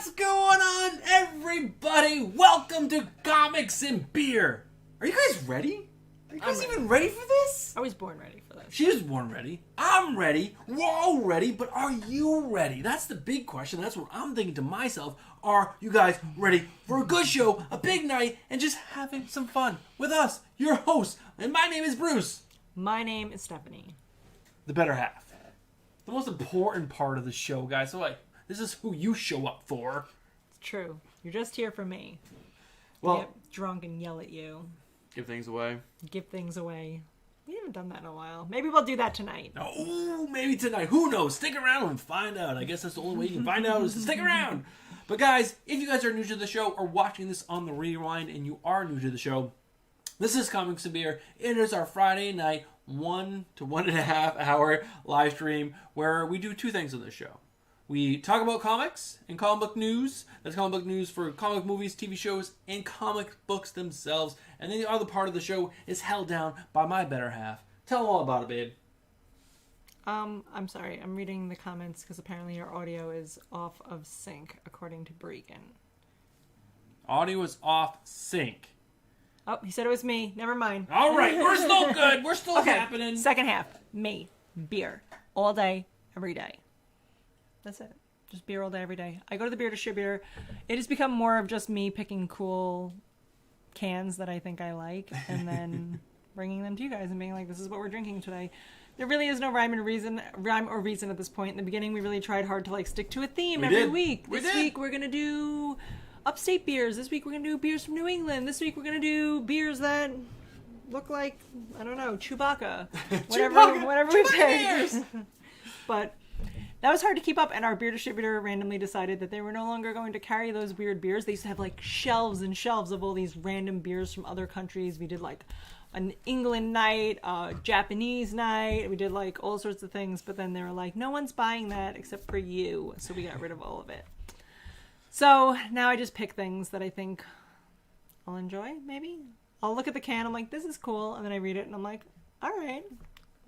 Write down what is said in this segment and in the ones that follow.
What's going on, everybody? Welcome to Comics and Beer. Are you guys ready? Are you guys even ready for this? I was born ready for this. She was born ready. I'm ready. We're all ready. But are you ready? That's the big question. That's what I'm thinking to myself. Are you guys ready for a good show, a big night, and just having some fun with us, your hosts? And my name is Bruce. My name is Stephanie. The better half. The most important part of the show, guys. So, this is who you show up for. It's true. You're just here for me. Well, get drunk and yell at you. give things away. Give things away. We haven't done that in a while. Maybe we'll do that tonight. Oh, maybe tonight. Who knows? Stick around and find out. I guess that's the only way you can find out is to stick around. But guys, if you guys are new to the show or watching this on the rewind and you are new to the show, this is Comics and Beer. It is our Friday night 1 to 1.5 hour live stream where we do two things on this show. We talk about comics and comic book news. That's comic book news for comic movies, TV shows, and comic books themselves. And then the other part of the show is held down by my better half. Tell them all about it, babe. I'm sorry. I'm reading the comments because apparently your audio is off of sync, according to Bregan. Audio is off sync. Oh, he said it was me. Never mind. All right, we're still good. We're still happening. Second half. Me. Beer. All day, every day. That's it. Just beer all day, every day. I go to the beer distributor. It has become more of just me picking cool cans that I think I like and then bringing them to you guys and being like, this is what we're drinking today. There really is no rhyme or reason at this point. In the beginning, we really tried hard to stick to a theme every week. This week, we're going to do upstate beers. This week, we're going to do beers from New England. This week, we're going to do beers that look like, I don't know, Chewbacca. Whatever we pick. But that was hard to keep up, and our beer distributor randomly decided that they were no longer going to carry those weird beers. They used to have shelves and shelves of all these random beers from other countries. We did an England night, a Japanese night. We did all sorts of things, but then they were like, no one's buying that except for you. So we got rid of all of it. So now I just pick things that I think I'll enjoy, maybe. I'll look at the can, I'm like, this is cool. And then I read it and I'm like, all right,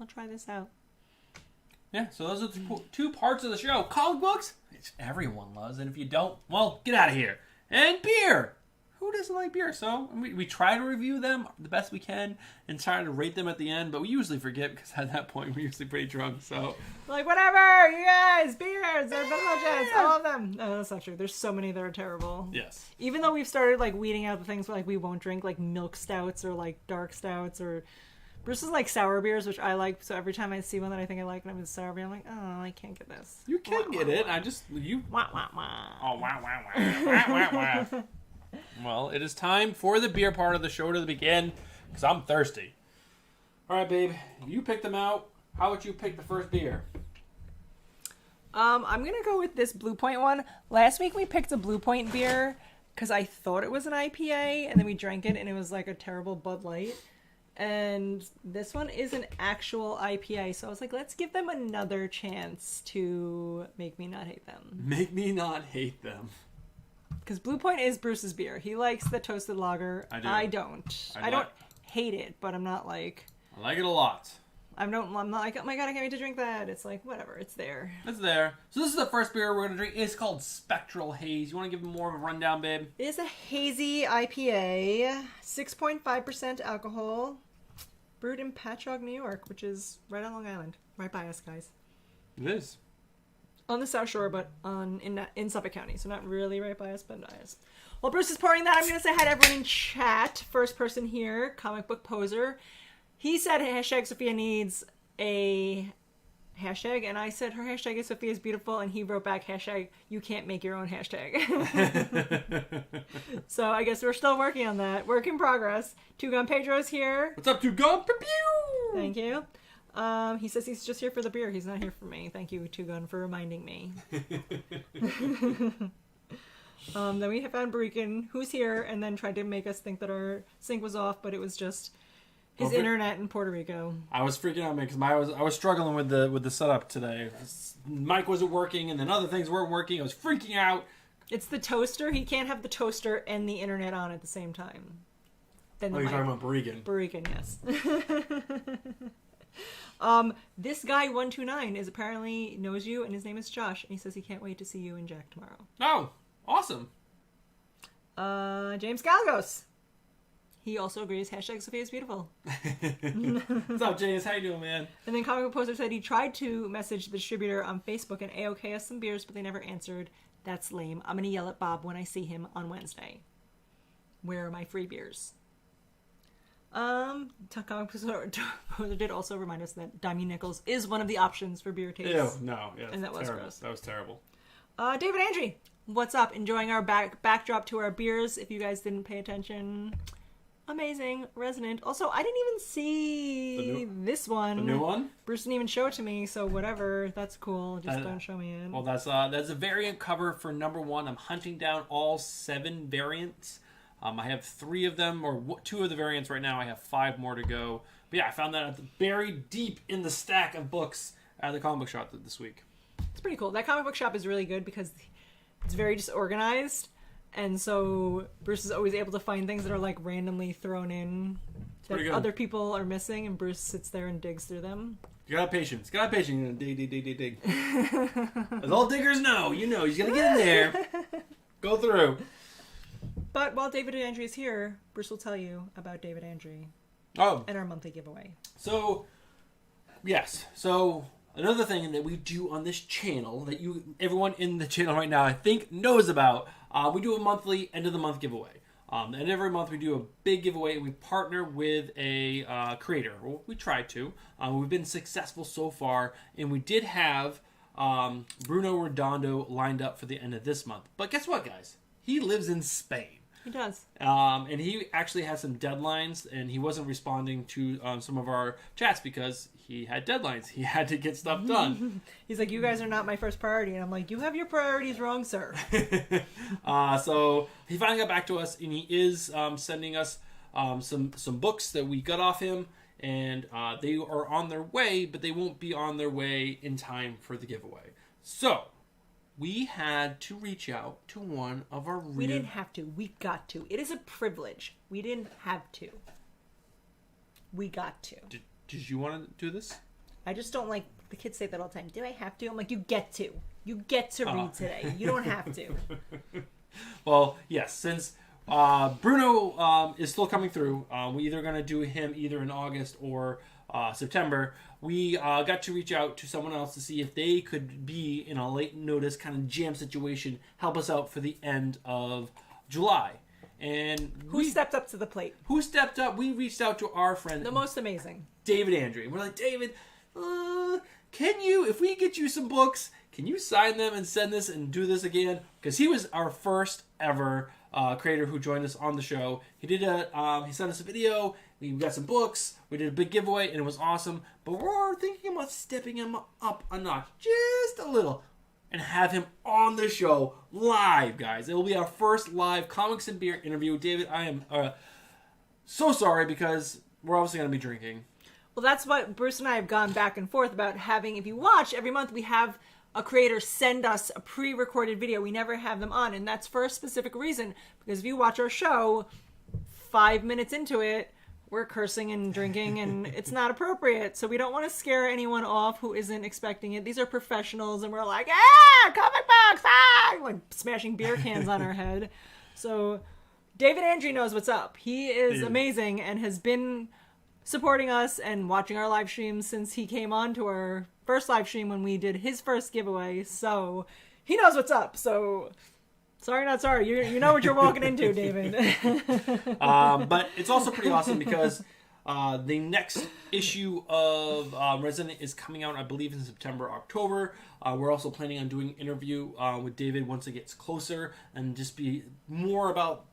I'll try this out. Yeah, so those are the two parts of the show. Comic books, which everyone loves, and if you don't, well, get out of here. And beer. Who doesn't like beer? So we try to review them the best we can and try to rate them at the end, but we usually forget because at that point we're usually pretty drunk. So whatever, you guys, beers, they're delicious, all of them. No, that's not true. There's so many that are terrible. Yes. Even though we've started weeding out the things we won't drink, like milk stouts or dark stouts or. Bruce is sour beers, which I like, so every time I see one that I think I like and I'm in sour beer, I'm like, oh, I can't get this. You can get it. I just, you... Wah, wah, wah. Oh, wow, wow, wow, wow, wow, wow. Well, it is time for the beer part of the show to begin, because I'm thirsty. All right, babe, you pick them out. How would you pick the first beer? I'm going to go with this Blue Point one. Last week we picked a Blue Point beer because I thought it was an IPA, and then we drank it, and it was a terrible Bud Light. And this one is an actual IPA, so I was like, let's give them another chance to make me not hate them. Make me not hate them. Because Blue Point is Bruce's beer. He likes the toasted lager. I don't. I don't hate it, but I'm not I like it a lot. I'm not like, oh my god, I can't wait to drink that. It's whatever, it's there. It's there. So this is the first beer we're going to drink. It's called Spectral Haze. You want to give them more of a rundown, babe? It is a hazy IPA, 6.5% alcohol. Brewed in Patchogue, New York, which is right on Long Island. Right by us, guys. It is. On the South Shore, but in Suffolk County. So not really right by us, but by us. While Bruce is pouring that, I'm going to say hi to everyone in chat. First person here, Comic Book Poser. He said hashtag Sophia needs a hashtag, and I said her hashtag is Sophia's beautiful, and he wrote back hashtag you can't make your own hashtag. So I guess we're still working on that. Work in progress. Two Gun Pedro's here. What's up, Two Gun? Pew! Thank you. He says he's just here for the beer. He's not here for me. Thank you, Two Gun, for reminding me. Then we have found Bregan, who's here, and then tried to make us think that our sync was off, but it was just his internet in Puerto Rico. I was freaking out, man, because I was struggling with the setup today. Mic wasn't working, and then other things weren't working. I was freaking out. It's the toaster. He can't have the toaster and the internet on at the same time. Then you're talking about Bregan. Bregan, yes. This guy 129 is apparently knows you, and his name is Josh, and he says he can't wait to see you and Jack tomorrow. Oh, Awesome. James Galgos. He also agrees. Hashtag Sophia's beautiful. What's up, James? How you doing, man? And then Comic Book Poster said he tried to message the distributor on Facebook and AOK us some beers, but they never answered. That's lame. I'm going to yell at Bob when I see him on Wednesday. Where are my free beers? Comic Book Poster did also remind us that Dimey Nichols is one of the options for beer taste. Ew, no. Yeah, and that was terrible. gross. That was terrible. David Andre, what's up? Enjoying our backdrop to our beers. If you guys didn't pay attention... Amazing. Resonant. Also, I didn't even see this one. The new one? Bruce didn't even show it to me, so whatever. That's cool. Just don't show me it. Well, that's a variant cover for number 1. I'm hunting down all 7 variants. I have 3 of them, or 2 of the variants right now. I have 5 more to go. But yeah, I found that buried deep in the stack of books at the comic book shop this week. It's pretty cool. That comic book shop is really good because it's very disorganized. And so Bruce is always able to find things that are like randomly thrown in that other people are missing, and Bruce sits there and digs through them. You gotta have patience. You gotta have patience. Dig. As all diggers know, you just gotta get in there. Go through. But while David Andre is here, Bruce will tell you about David Andre. Oh. And our monthly giveaway. So, yes. So, another thing that we do on this channel that everyone in the channel right now I think knows about, we do a monthly end of the month giveaway. And every month we do a big giveaway. We partner with a creator. Well, we try to. We've been successful so far, and we did have Bruno Redondo lined up for the end of this month. But guess what, guys? He lives in Spain. He does. And he actually had some deadlines, and he wasn't responding to some of our chats because he had deadlines. He had to get stuff done. He's like, you guys are not my first priority. And I'm like, you have your priorities wrong, sir. So he finally got back to us, and he is sending us some books that we got off him. And they are on their way, but they won't be on their way in time for the giveaway. So we had to reach out to one of our We didn't have to. We got to. It is a privilege. We didn't have to. We got to. Did you want to do this? I just don't like... The kids say that all the time. Do I have to? I'm like, you get to. You get to read today. You don't have to. Well, yes. Since Bruno is still coming through, we're either going to do him either in August or September. We got to reach out to someone else to see if they could be in a late notice kind of jam situation, help us out for the end of July. And who stepped up to the plate? Who stepped up? We reached out to our friend, the most amazing, David Andre. We're like, David, can you, if we get you some books, can you sign them and send this and do this again? Because he was our first ever creator who joined us on the show. He did he sent us a video. We got some books. We did a big giveaway, and it was awesome. But we're thinking about stepping him up a notch, just a little, and have him on the show live, guys. It will be our first live Comics and Beer interview. David, I am so sorry because we're obviously going to be drinking. Well, that's what Bruce and I have gone back and forth about having. If you watch, every month we have a creator send us a pre-recorded video. We never have them on, and that's for a specific reason. Because if you watch our show, 5 minutes into it, we're cursing and drinking, and it's not appropriate. So we don't want to scare anyone off who isn't expecting it. These are professionals, and we're like, comic books, like smashing beer cans on our head. So David Andre knows what's up. He is amazing and has been supporting us and watching our live streams since he came on to our first live stream when we did his first giveaway. So he knows what's up. So sorry, not sorry. You know what you're walking into, David. But it's also pretty awesome because the next issue of Resident is coming out, I believe, in September, October. We're also planning on doing an interview with David once it gets closer and just be more about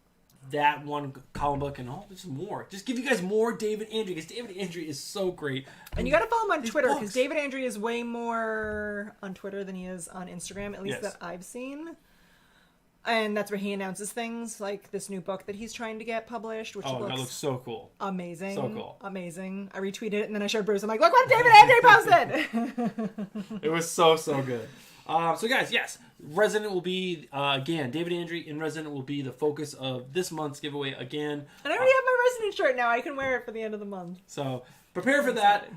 that one comic book and all this more. Just give you guys more David Andre because David Andre is so great. And you got to follow him on Twitter because David Andre is way more on Twitter than he is on Instagram, at least that I've seen. And that's where he announces things like this new book that he's trying to get published, which that looks so cool. Amazing. So cool. Amazing. I retweeted it and then I showed Bruce. I'm like, look what David Andre posted! It was so good. So guys, yes, Resident will be, again, David Andre in Resident will be the focus of this month's giveaway again. And I already have my Resident shirt now. I can wear it for the end of the month. So prepare for that.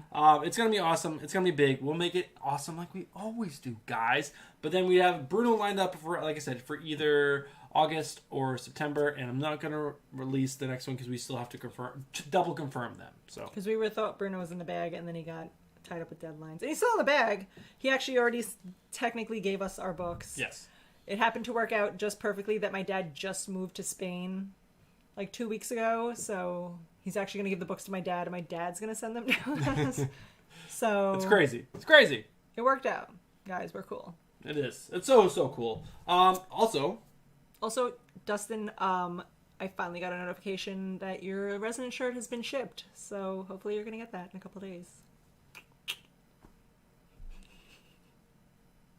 It's going to be awesome. It's going to be big. We'll make it awesome like we always do, guys. But then we have Bruno lined up for, like I said, for either August or September, and I'm not going to release the next one because we still have to double confirm them. So because we thought Bruno was in the bag, and then he got tied up with deadlines. And he's still in the bag. He actually already technically gave us our books. Yes. It happened to work out just perfectly that my dad just moved to Spain like 2 weeks ago, so he's actually going to give the books to my dad, and my dad's going to send them to us. So it's crazy. It's crazy. It worked out. Guys, we're cool. It is. It's so cool. Also, Dustin, I finally got a notification that your Resonant shirt has been shipped. So hopefully you're going to get that in a couple days.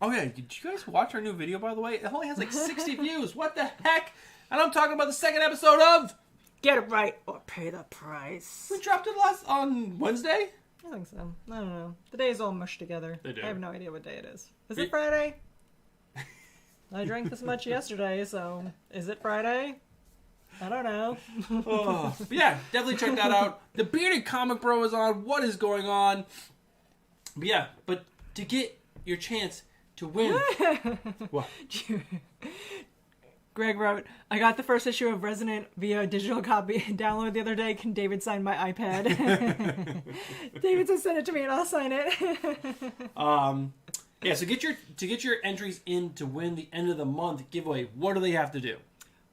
oh yeah, did you guys watch our new video, by the way? It only has like 60 views. What the heck? And I'm talking about the second episode of Get It Right or Pay the Price. We dropped it on Wednesday? I think so. I don't know. The days all mushed together. They do. I have no idea what day it is. Is it Friday? I drank this much yesterday, so is it Friday? I don't know. But yeah, definitely check that out. The Bearded Comic Bro is on. What is going on? But yeah, but to get your chance to win. What? Greg wrote, I got the first issue of Resonant via digital copy download the other day. Can David sign my iPad? David said send it to me and I'll sign it. Yeah, so get your entries in to win the end of the month giveaway. What do they have to do?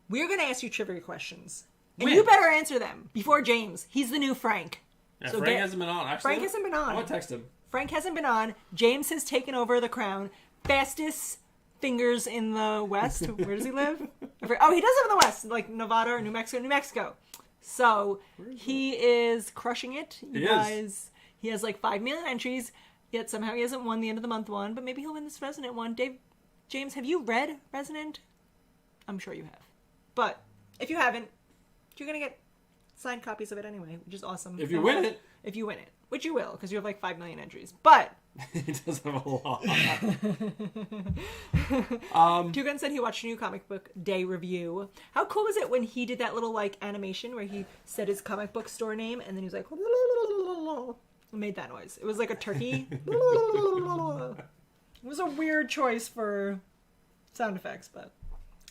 We're going to ask you trivia questions. And When? you better answer them before James. He's the new Frank. Yeah, so Frank hasn't been on, actually. Frank hasn't been on. I'm going to text him. Frank hasn't been on. James has taken over the crown. Fastest fingers in the West. Where does he live? Oh, he does live in the West, like Nevada or New Mexico. New Mexico. So he is crushing it. You guys, he has like 5 million entries, yet somehow he hasn't won the end of the month one, but maybe he'll win this Resonant one. James, have you read Resonant? I'm sure you have. But if you haven't, you're going to get signed copies of it anyway, which is awesome. If you win it. If you win it. Which you will, because you have like 5 million entries. But He does have a lot. Tugan said he watched a new comic book day review. How cool was it when he did that little like animation where he said his comic book store name and then he was like made that noise. It was like a turkey. It was a weird choice for sound effects, but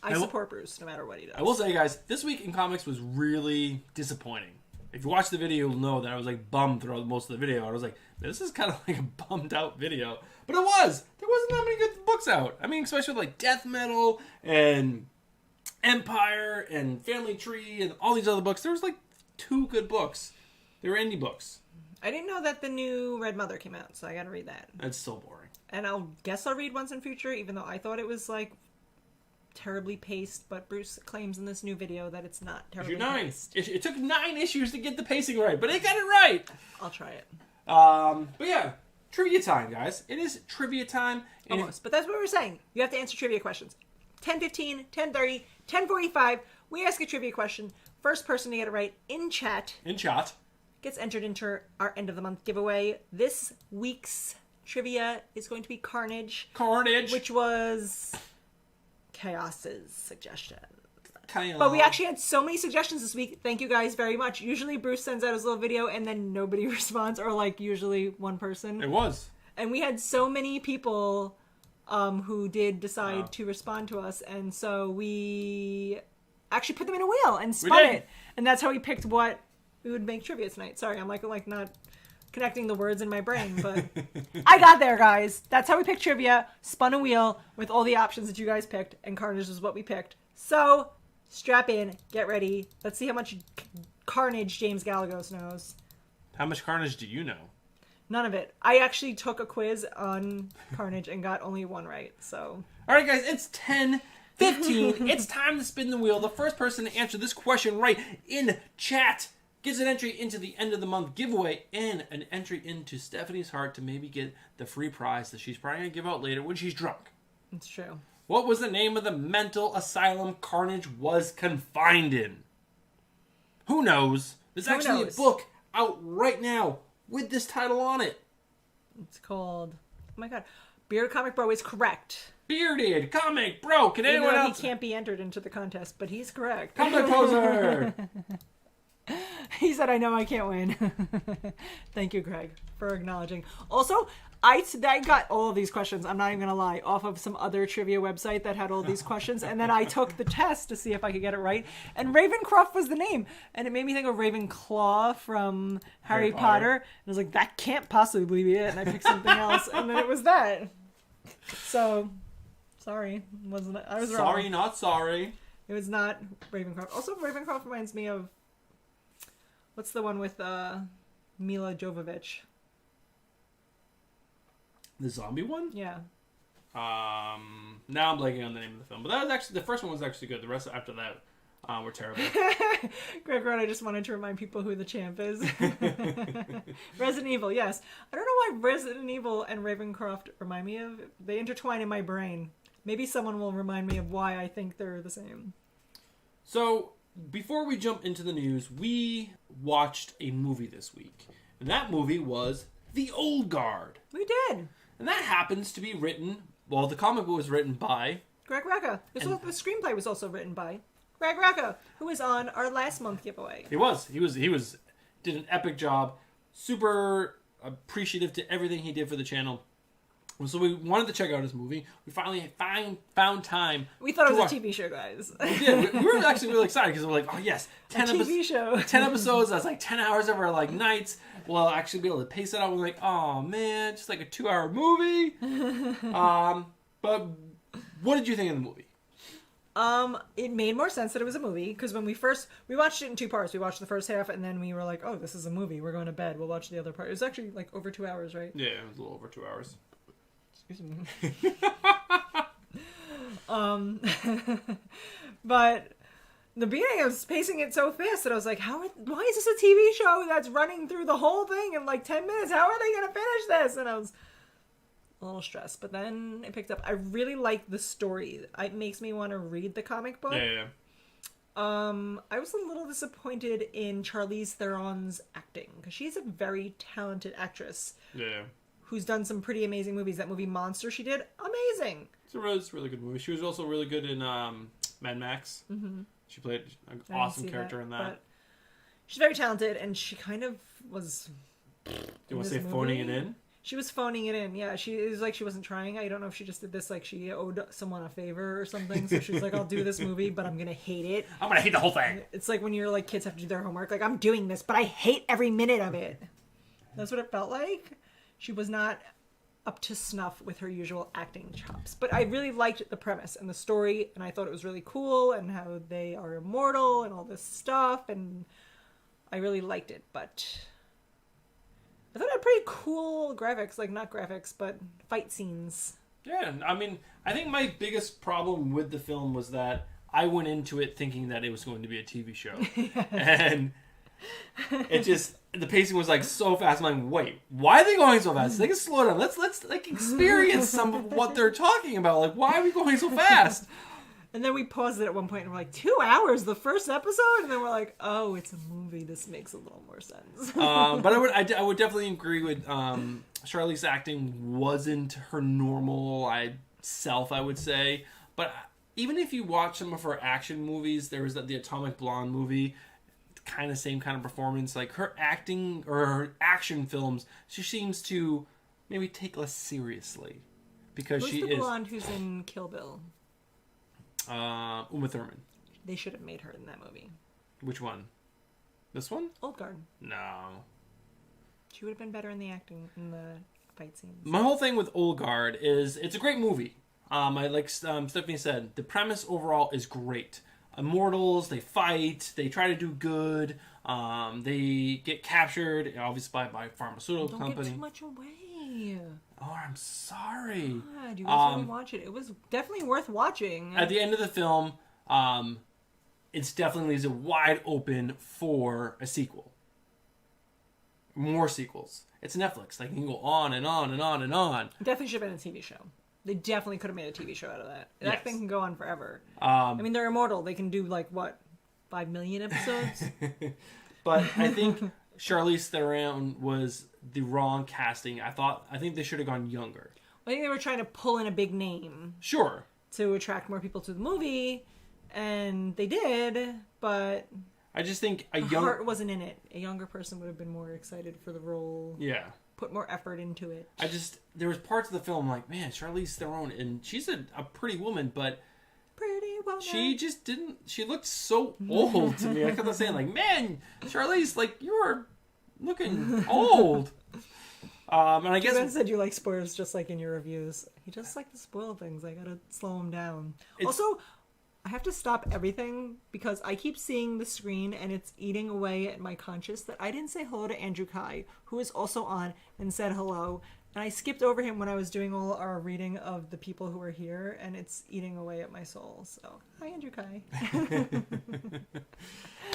I support Bruce no matter what he does. I will say, guys, this week in comics was really disappointing. If you watch the video, you'll know that I was like bummed throughout most of the video. I was like, this is kind of like a bummed out video. But it was. There wasn't that many good books out. I mean, especially with like Death Metal and Empire and Family Tree and all these other books. There was like 2 good books. They were indie books. I didn't know that the new Red Mother came out, so I gotta read that. It's still boring. And I'll read Once in Future, even though I thought it was like terribly paced, but Bruce claims in this new video that it's not terribly paced. It took 9 issues to get the pacing right, but it got it right. I'll try it. But yeah, trivia time, guys. It is trivia time. Almost, but that's what we're saying. You have to answer trivia questions. 10:15, 10:30, 10:45. We ask a trivia question. First person to get it right in chat gets entered into our end of the month giveaway. This week's trivia is going to be Carnage, which was Chaos's suggestion. But we actually had so many suggestions this week. Thank you guys very much. Usually Bruce sends out his little video and then nobody responds, or like usually one person. It was. And we had so many people who did decide to respond to us, and so we actually put them in a wheel and spun it. And that's how we picked what we would make trivia tonight. Sorry, I'm like not connecting the words in my brain, but I got there, guys. That's how we picked trivia. Spun a wheel with all the options that you guys picked, and Carnage is what we picked. So strap in, get ready. Let's see how much Carnage James Galagos knows. How much Carnage do you know? None of it. I actually took a quiz on Carnage and got only 1 right. So all right, guys, it's 10:15. It's time to spin the wheel. The first person to answer this question right in chat gets an entry into the end of the month giveaway and an entry into Stephanie's heart to maybe get the free prize that she's probably going to give out later when she's drunk. It's true. What was the name of the mental asylum Carnage was confined in? Who knows? There's actually a book out right now with this title on it. It's called, oh my god, Bearded Comic Bro is correct. Bearded Comic Bro. Can anyone else? He can't be entered into the contest, but he's correct. Comic poser. He said, I know I can't win. Thank you, Greg, for acknowledging. Also, I got all of these questions, I'm not even going to lie, off of some other trivia website that had all these questions. And then I took the test to see if I could get it right. And Ravencroft was the name. And it made me think of Ravenclaw from Harry Potter. And I was like, that can't possibly be it. And I picked something else. And then it was that. So, sorry. Wasn't it? I was wrong. Sorry, not sorry. It was not Ravencroft. Also, Ravencroft reminds me of... What's the one with Mila Jovovich? The zombie one? Yeah. Now I'm blanking on the name of the film. But that was actually... The first one was actually good. The rest after that were terrible. Greg wrote, I just wanted to remind people who the champ is. Resident Evil, yes. I don't know why Resident Evil and Ravencroft remind me of... They intertwine in my brain. Maybe someone will remind me of why I think they're the same. So... Before we jump into the news, we watched a movie this week. And that movie was The Old Guard. We did. And that happens to be written, well, the comic book was written by... Greg Rucka. The screenplay was also written by Greg Rucka, who was on our last month giveaway. He did an epic job. Super appreciative to everything he did for the channel. So we wanted to check out his movie. We finally found time. We thought it was a TV show, guys. Yeah, we were actually really excited because we're like, oh yes, 10 TV show. 10 episodes. That's like 10 hours of our like nights. We'll actually be able to pace it out. We're like, oh man, just like a 2-hour movie. But what did you think of the movie? It made more sense that it was a movie because when we watched it in 2 parts. We watched the first half and then we were like, oh, this is a movie. We're going to bed. We'll watch the other part. It was actually like over 2 hours, right? Yeah, it was a little over 2 hours. Excuse me. But the beginning, I was pacing it so fast that I was like, why is this a TV show that's running through the whole thing in like 10 minutes? How are they going to finish this? And I was a little stressed, but then it picked up. I really like the story. It makes me want to read the comic book. Yeah. I was a little disappointed in Charlize Theron's acting because she's a very talented actress. Yeah. Who's done some pretty amazing movies. That movie Monster she did, amazing. It's a really good movie. She was also really good in Mad Max. Mm-hmm. She played an awesome character in that. But she's very talented, and she kind of was... Do you want to say phoning it in? She was phoning it in, yeah. It was like she wasn't trying. I don't know if she just did this like she owed someone a favor or something. So she was like, I'll do this movie, but I'm going to hate it. I'm going to hate the whole thing. It's like when you're like kids have to do their homework. Like, I'm doing this, but I hate every minute of it. That's what it felt like. She was not up to snuff with her usual acting chops. But I really liked the premise and the story, and I thought it was really cool, and how they are immortal and all this stuff, and I really liked it. But I thought it had pretty cool graphics, like not graphics, but fight scenes. Yeah, I mean, I think my biggest problem with the film was that I went into it thinking that it was going to be a TV show. And it just... The pacing was like so fast. I'm like, wait, why are they going so fast? They can slow down. Let's like experience some of what they're talking about. Like, why are we going so fast? And then we paused it at one point and we're like, 2 hours, the first episode? And then we're like, oh, it's a movie. This makes a little more sense. But I would definitely agree with Charlize's acting wasn't her normal self, I would say. But even if you watch some of her action movies, there was the Atomic Blonde movie. Kind of same kind of performance. Like her acting or her action films, she seems to maybe take less seriously because Who's the blonde who's in Kill Bill? Uma Thurman. They should have made her in that movie. Which one? This one? Old Guard. No. She would have been better in the acting in the fight scenes. My whole thing with Old Guard is it's a great movie. I like Stephanie said, the premise overall is great. Immortals, they fight, they try to do good, they get captured, obviously by a pharmaceutical company. Don't give too much away. Oh, I'm sorry. God, you guys really watch it. It was definitely worth watching. At the end of the film, it's definitely leaves it wide open for a sequel. More sequels. It's Netflix. They can go on and on and on and on. It definitely should have been a TV show. They definitely could have made a TV show out of that. Yes. That thing can go on forever. I mean, they're immortal. They can do, 5 million episodes? But I think Charlize Theron was the wrong casting. I think they should have gone younger. I think they were trying to pull in a big name. Sure. To attract more people to the movie. And they did, but... I just think heart wasn't in it. A younger person would have been more excited for the role. Yeah. Put more effort into it. There was parts of the film like, man, Charlize Theron, and she's a pretty woman, but pretty woman. She just didn't. She looked so old to me. I kept on saying like, man, Charlize, like you are looking old. And I guess you said you like spoilers just like in your reviews. You just like to spoil things. I gotta slow them down. Also, I have to stop everything because I keep seeing the screen and it's eating away at my conscience that I didn't say hello to Andrew Kai, who is also on, and said hello. And I skipped over him when I was doing all our reading of the people who were here, and it's eating away at my soul. So, hi, Andrew Kai.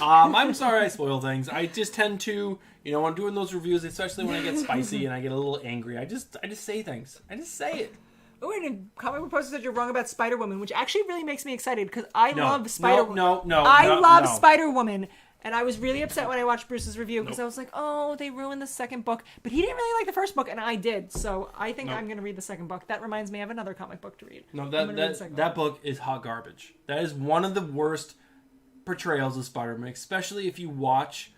I'm sorry I spoil things. I just tend to, when I'm doing those reviews, especially when I get spicy and I get a little angry, I just say things. I just say it. Oh, and a comic book poster said you're wrong about Spider-Woman, which actually really makes me excited because I love Spider-Woman. I love Spider-Woman. And I was really upset when I watched Bruce's review because I was like, oh, they ruined the second book. But he didn't really like the first book, and I did. So I think I'm going to read the second book. That reminds me of another comic book to read. No, that book is hot garbage. That is one of the worst portrayals of Spider-Man, especially if you watch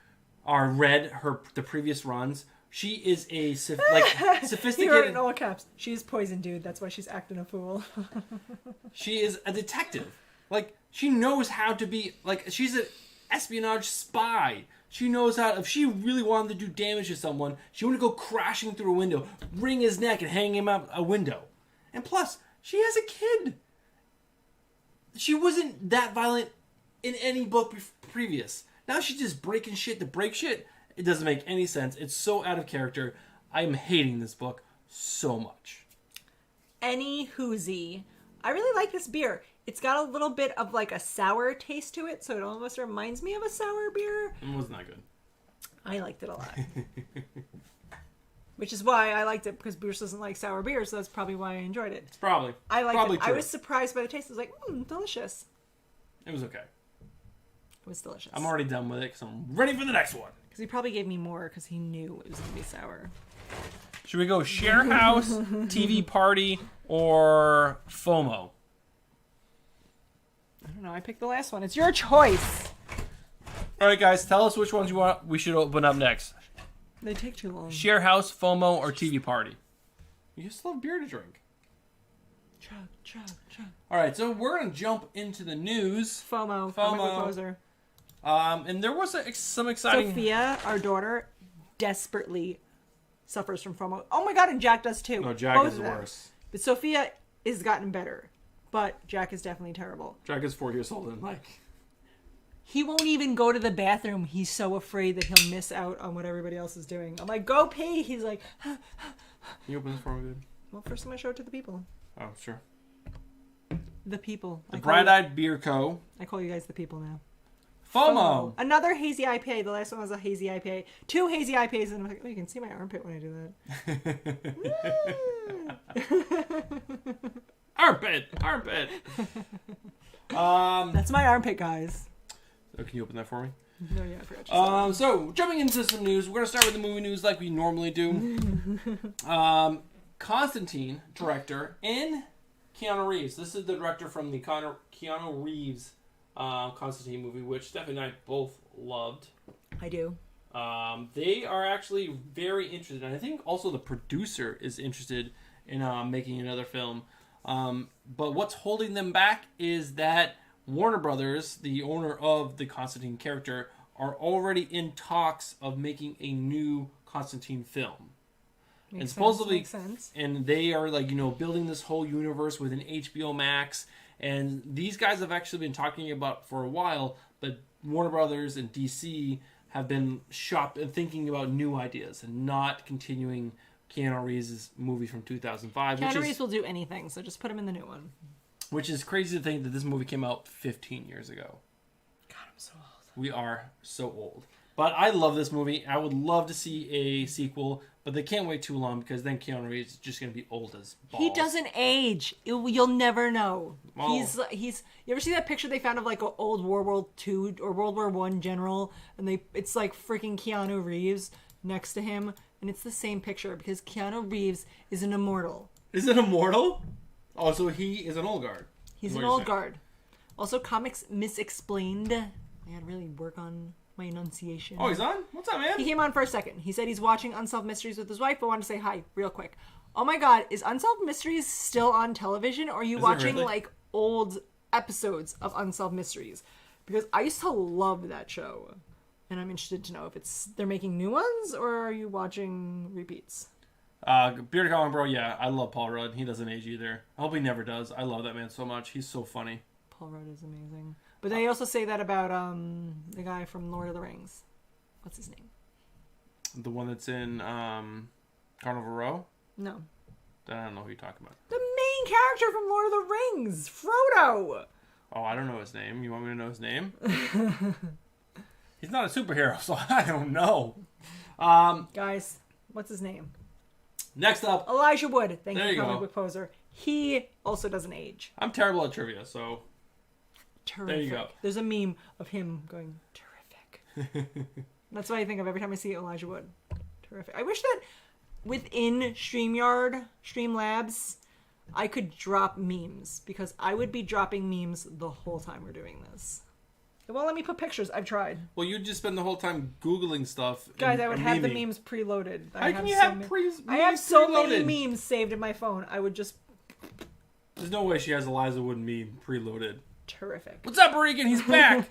or read the previous runs. She is a sophisticated... You wrote it in all caps. She's poison, dude. That's why she's acting a fool. She is a detective. Like, she knows how to be... Like, she's an espionage spy. She knows how... If she really wanted to do damage to someone, she would go crashing through a window, wring his neck, and hang him out a window. And plus, she has a kid. She wasn't that violent in any book previous. Now she's just breaking shit to break shit. It doesn't make any sense. It's so out of character. I'm hating this book so much. Any hoozy. I really like this beer. It's got a little bit of like a sour taste to it, so it almost reminds me of a sour beer. It wasn't that good. I liked it a lot. Which is why I liked it, because Bruce doesn't like sour beer, so that's probably why I enjoyed it. It's probably. I liked probably it. True. I was surprised by the taste. I was like, delicious. It was okay. It was delicious. I'm already done with it because I'm ready for the next one. Because he probably gave me more because he knew it was going to be sour. Should we go share house, TV party, or FOMO? I don't know. I picked the last one. It's your choice. All right, guys. Tell us which ones you want. We should open up next. They take too long. Share house, FOMO, or TV party. You still have beer to drink. Chug, chug, chug. All right, so we're gonna jump into the news. FOMO. Poser. And there was some exciting. Sophia, our daughter, desperately suffers from FOMO. Oh my god, and Jack does too. No, Jack is worse. But Sophia has gotten better. But Jack is definitely terrible. Jack is 4 years old and he won't even go to the bathroom. He's so afraid that he'll miss out on what everybody else is doing. I'm like, go pee. He's like, Can you open this for me, dude? Well, first I'm going to show it to the people. Oh, sure. The people. The Bright-Eyed Beer Co. I call you guys the people now. FOMO. Another hazy IPA. The last one was a hazy IPA. 2 hazy IPAs, and I'm like, oh, you can see my armpit when I do that. Armpit. That's my armpit, guys. So can you open that for me? No, yeah, I forgot. So jumping into some news, we're gonna start with the movie news like we normally do. Constantine, director, and Keanu Reeves. This is the director from the Keanu Reeves Constantine movie, which Stephanie and I both loved. I do. They are actually very interested, and I think also the producer is interested in making another film. But what's holding them back is that Warner Brothers, the owner of the Constantine character, are already in talks of making a new Constantine film. Makes sense. And they are building this whole universe with an HBO Max. And these guys have actually been talking about for a while, but Warner Brothers and DC have been thinking about new ideas and not continuing Keanu Reeves' movie from 2005. Keanu Reeves will do anything, so just put him in the new one. Which is crazy to think that this movie came out 15 years ago. God, I'm so old. We are so old. But I love this movie. I would love to see a sequel, but they can't wait too long because then Keanu Reeves is just going to be old as balls. He doesn't age. You'll never know. Well, he's. You ever see that picture they found of like an old World War II or World War I general, and it's like freaking Keanu Reeves next to him, and it's the same picture because Keanu Reeves is an immortal. Is it immortal? Oh, so he is an old guard. He's an old guard. Also, comics misexplained. I I had to really work on my enunciation. Oh, he's on? What's up, man? He came on for a second. He said he's watching Unsolved Mysteries with his wife, but wanted to say hi real quick. Oh my god, is Unsolved Mysteries still on television, or are you watching really? like old episodes of Unsolved Mysteries? Because I used to love that show, and I'm interested to know if they're making new ones, or are you watching repeats? Bearded Comic Bro, yeah, I love Paul Rudd. He doesn't age either. I hope he never does. I love that man so much. He's so funny. Paul Rudd is amazing. But they also say that about the guy from Lord of the Rings. What's his name? The one that's in Carnival Row? No. I don't know who you're talking about. The main character from Lord of the Rings, Frodo. Oh, I don't know his name. You want me to know his name? He's not a superhero, so I don't know. Guys, what's his name? Next up. Elijah Wood. Thank There you, you Comic go. Book Poser. He also doesn't age. I'm terrible at trivia, so Terrific. there you go. There's a meme of him going, terrific. That's what I think of every time I see Elijah Wood. Terrific. I wish that within Streamlabs, I could drop memes, because I would be dropping memes the whole time we're doing this. It won't let me put pictures. I've tried. Well, you'd just spend the whole time Googling stuff. Guys, I would have the memeing. memes preloaded. How can you have memes I have so preloaded? many memes saved in my phone. I would just... There's no way she has Eliza Wood meme preloaded. Terrific. What's up, Regan? He's back.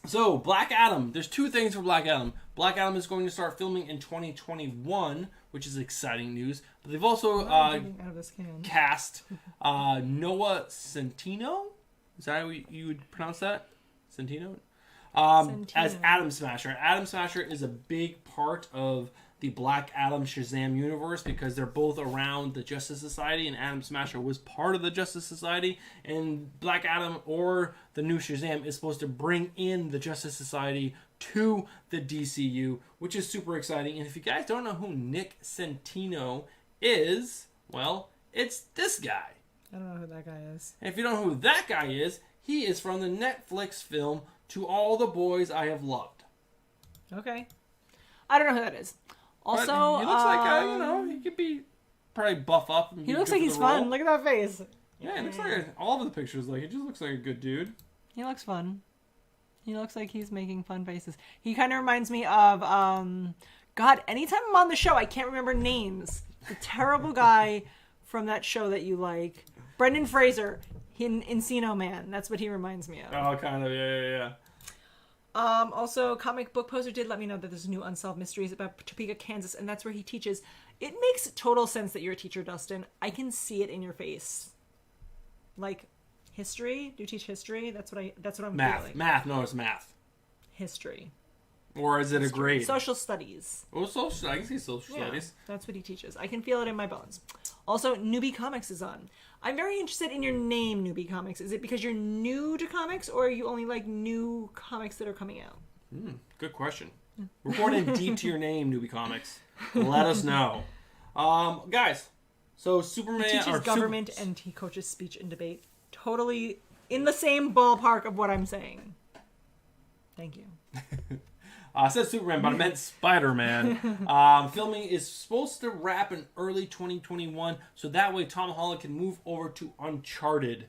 So, Black Adam. There's two things for Black Adam. Black Adam is going to start filming in 2021, which is exciting news. But they've also Out of this can. cast Noah Centineo. Is that how you would pronounce that? Centineo? As Atom Smasher. Atom Smasher is a big part of the Black Adam Shazam universe because they're both around the Justice Society, and Atom Smasher was part of the Justice Society, and Black Adam or the new Shazam is supposed to bring in the Justice Society to the DCU, which is super exciting. And if you guys don't know who Nick Centineo is, well, it's this guy. I don't know who that guy is. And if you don't know who that guy is, he is from the Netflix film To All the Boys I Have Loved. Okay. I don't know who that is. Also, but he looks like, he could be probably buff up. And he looks like he's fun. Look at that face. Yeah, it looks like all of the pictures. Like, it just looks like a good dude. He looks fun. He looks like he's making fun faces. He kind of reminds me of, God, anytime I'm on the show, I can't remember names. The terrible guy from that show that you like. Brendan Fraser in Encino Man. That's what he reminds me of. Oh, kind of. Yeah. Also, Comic Book Poser did let me know that there's new Unsolved Mysteries about Topeka, Kansas, and that's where he teaches. It makes total sense that you're a teacher, Dustin. I can see it in your face. Like, history? Do you teach history? That's what I'm feeling. Math. No, it's math. History. Or is it a grade? Social studies. Oh, I can see social studies. That's what he teaches. I can feel it in my bones. Also, Newbie Comics is on. I'm very interested in your name, Newbie Comics. Is it because you're new to comics, or are you only like new comics that are coming out? Good question. We're going in deep to your name, Newbie Comics. Let us know. Guys, so Superman... He teaches government and he coaches speech and debate. Totally in the same ballpark of what I'm saying. Thank you. I said Superman, but I meant Spider-Man. Filming is supposed to wrap in early 2021, so that way Tom Holland can move over to Uncharted,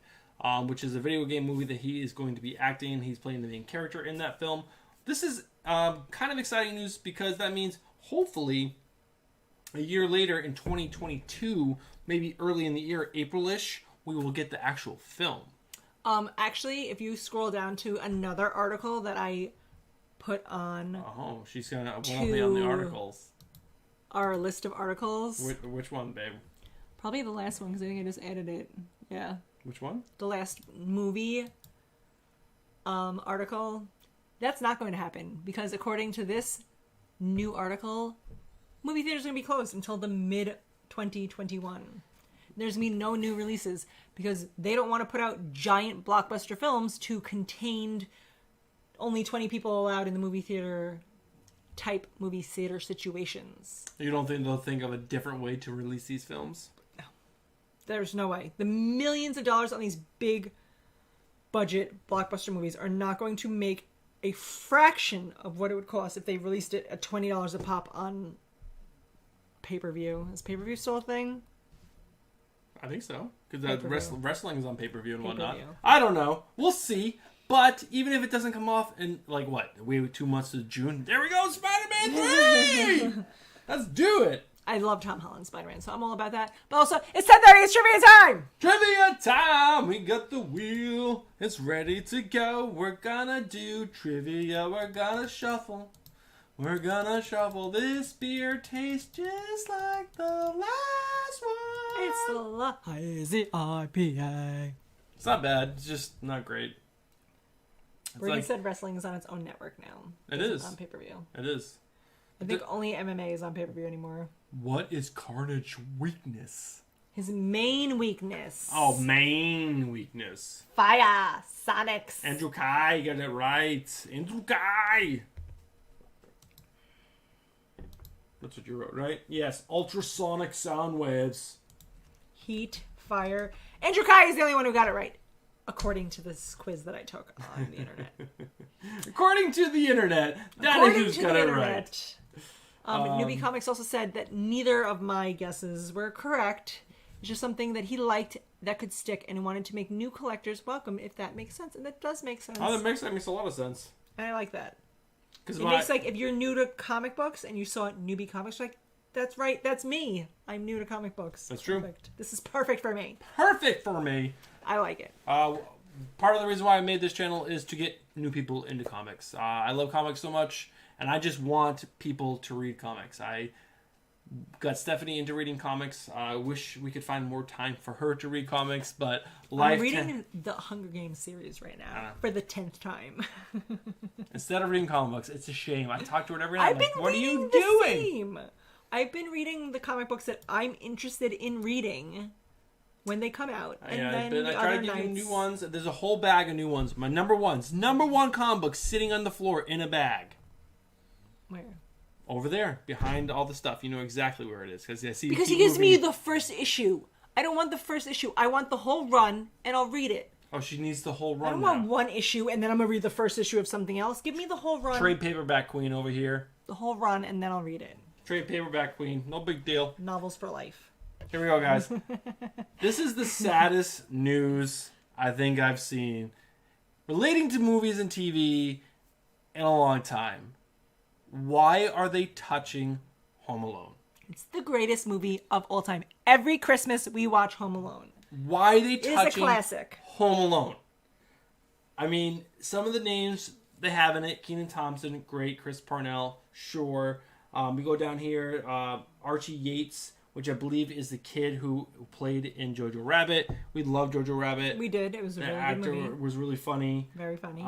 which is a video game movie that he is going to be acting in. He's playing the main character in that film. This is kind of exciting news because that means hopefully a year later in 2022, maybe early in the year, April-ish, we will get the actual film. Actually, if you scroll down to another article that I put on... Oh, she's going to be on the articles. Our list of articles. Which one, babe? Probably the last one, because I think I just added it. Yeah. Which one? The last movie article. That's not going to happen, because according to this new article, movie theaters are going to be closed until the mid-2021. There's going to be no new releases, because they don't want to put out giant blockbuster films to contained... only 20 people allowed in the movie theater situations. You don't think they'll think of a different way to release these films? No. There's no way. The millions of dollars on these big budget blockbuster movies are not going to make a fraction of what it would cost if they released it at $20 a pop on pay-per-view. Is pay-per-view still a thing? I think so. Because wrestling is on pay-per-view and whatnot. Pay-per-view. I don't know. We'll see. But even if it doesn't come off in, like, what? Wait 2 months to June. There we go, Spider-Man 3! Let's do it. I love Tom Holland's Spider-Man, so I'm all about that. But also, it's 10:30, it's trivia time! Trivia time! We got the wheel. It's ready to go. We're gonna do trivia. We're gonna shuffle. We're gonna shuffle. This beer tastes just like the last one. It's the Hazy IPA. It's not bad. It's just not great. Brady said wrestling is on its own network now. It is. On pay-per-view. It is. I think only MMA is on pay-per-view anymore. What is Carnage's weakness? His main weakness. Oh, main weakness. Fire. Sonics. Andrew Kai, you got it right. Andrew Kai. That's what you wrote, right? Yes. Ultrasonic sound waves. Heat. Fire. Andrew Kai is the only one who got it right. According to this quiz that I took on the internet. According to the internet, that is who's got it right. Newbie Comics also said that neither of my guesses were correct. It's just something that he liked that could stick and wanted to make new collectors welcome, if that makes sense. And that does make sense. Oh, that makes a lot of sense. And I like that. It My... makes, like, if you're new to comic books and you saw Newbie Comics, like, that's right, that's me. I'm new to comic books. That's true. Perfect. This is perfect for me. Perfect for me. I like it. Part of the reason why I made this channel is to get new people into comics. I love comics so much, and I just want people to read comics. I got Stephanie into reading comics. I wish we could find more time for her to read comics, but life... I'm reading the Hunger Games series right now for the 10th time. Instead of reading comic books, it's a shame. I talk to her every night. I've been what are you reading doing? Same. I've been reading the comic books that I'm interested in reading when they come out. And then I try to give you new ones. There's a whole bag of new ones. My number one comic book sitting on the floor in a bag. Where? Over there, behind all the stuff. You know exactly where it is. Because he gives me the first issue. I don't want the first issue. I want the whole run, and I'll read it. Oh, she needs the whole run. I don't want one issue, and then I'm going to read the first issue of something else. Give me the whole run. Trade paperback queen over here. The whole run, and then I'll read it. Trade paperback queen. No big deal. Novels for life. Here we go, guys. This is the saddest news I think I've seen relating to movies and TV in a long time. Why are they touching Home Alone? It's the greatest movie of all time. Every Christmas we watch Home Alone. Why are they touching It's a classic. Home Alone? I mean, some of the names they have in it: Kenan Thompson, great. Chris Parnell, sure. We go down here, Archie Yates, which I believe is the kid who played in Jojo Rabbit. We love Jojo Rabbit. We did. It was a really good movie. The actor was really funny. Very funny.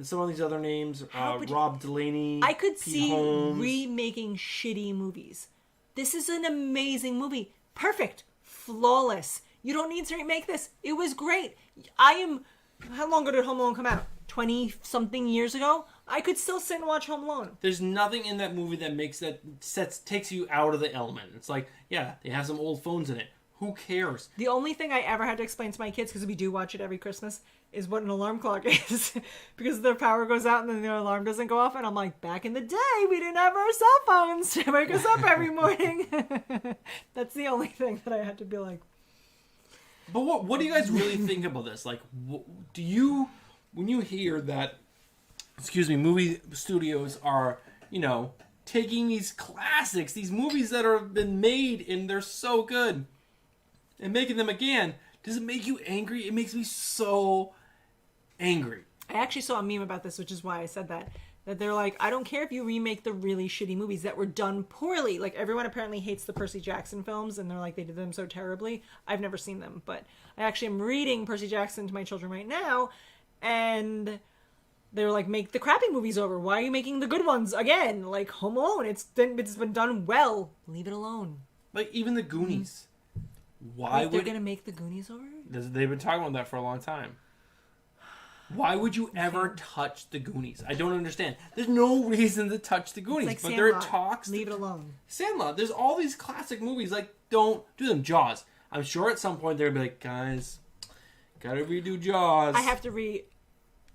Some of these other names, Rob Delaney, I could Pete see Holmes. remaking shitty movies. This is an amazing movie. Perfect. Flawless. You don't need to remake this. It was great. How long ago did Home Alone come out? 20-something years ago? I could still sit and watch Home Alone. There's nothing in that movie that takes you out of the element. It's like, yeah, they have some old phones in it. Who cares? The only thing I ever had to explain to my kids, because we do watch it every Christmas, is what an alarm clock is. Because their power goes out and then their alarm doesn't go off. And I'm like, back in the day, we didn't have our cell phones to wake us up every morning. That's the only thing that I had to be like. But what do you guys really think about this? Like, do you, when you hear that, movie studios are, taking these classics, these movies that have been made and they're so good, and making them again, does it make you angry? It makes me so angry. I actually saw a meme about this, which is why I said that. That they're like, I don't care if you remake the really shitty movies that were done poorly. Like, everyone apparently hates the Percy Jackson films, and they're like, they did them so terribly. I've never seen them, but I actually am reading Percy Jackson to my children right now, and they're like, make the crappy movies over. Why are you making the good ones again? Like, Home Alone, it's been done well. Leave it alone. Like, even the Goonies. They're going to make the Goonies over? They've been talking about that for a long time. Why would you ever touch the Goonies? I don't understand. There's no reason to touch the Goonies. It's like but Sandlot. there are talks. Leave it alone. Sandlot. There's all these classic movies. Like, don't do them. Jaws. I'm sure at some point they're going to be like, guys, gotta redo Jaws. I have to I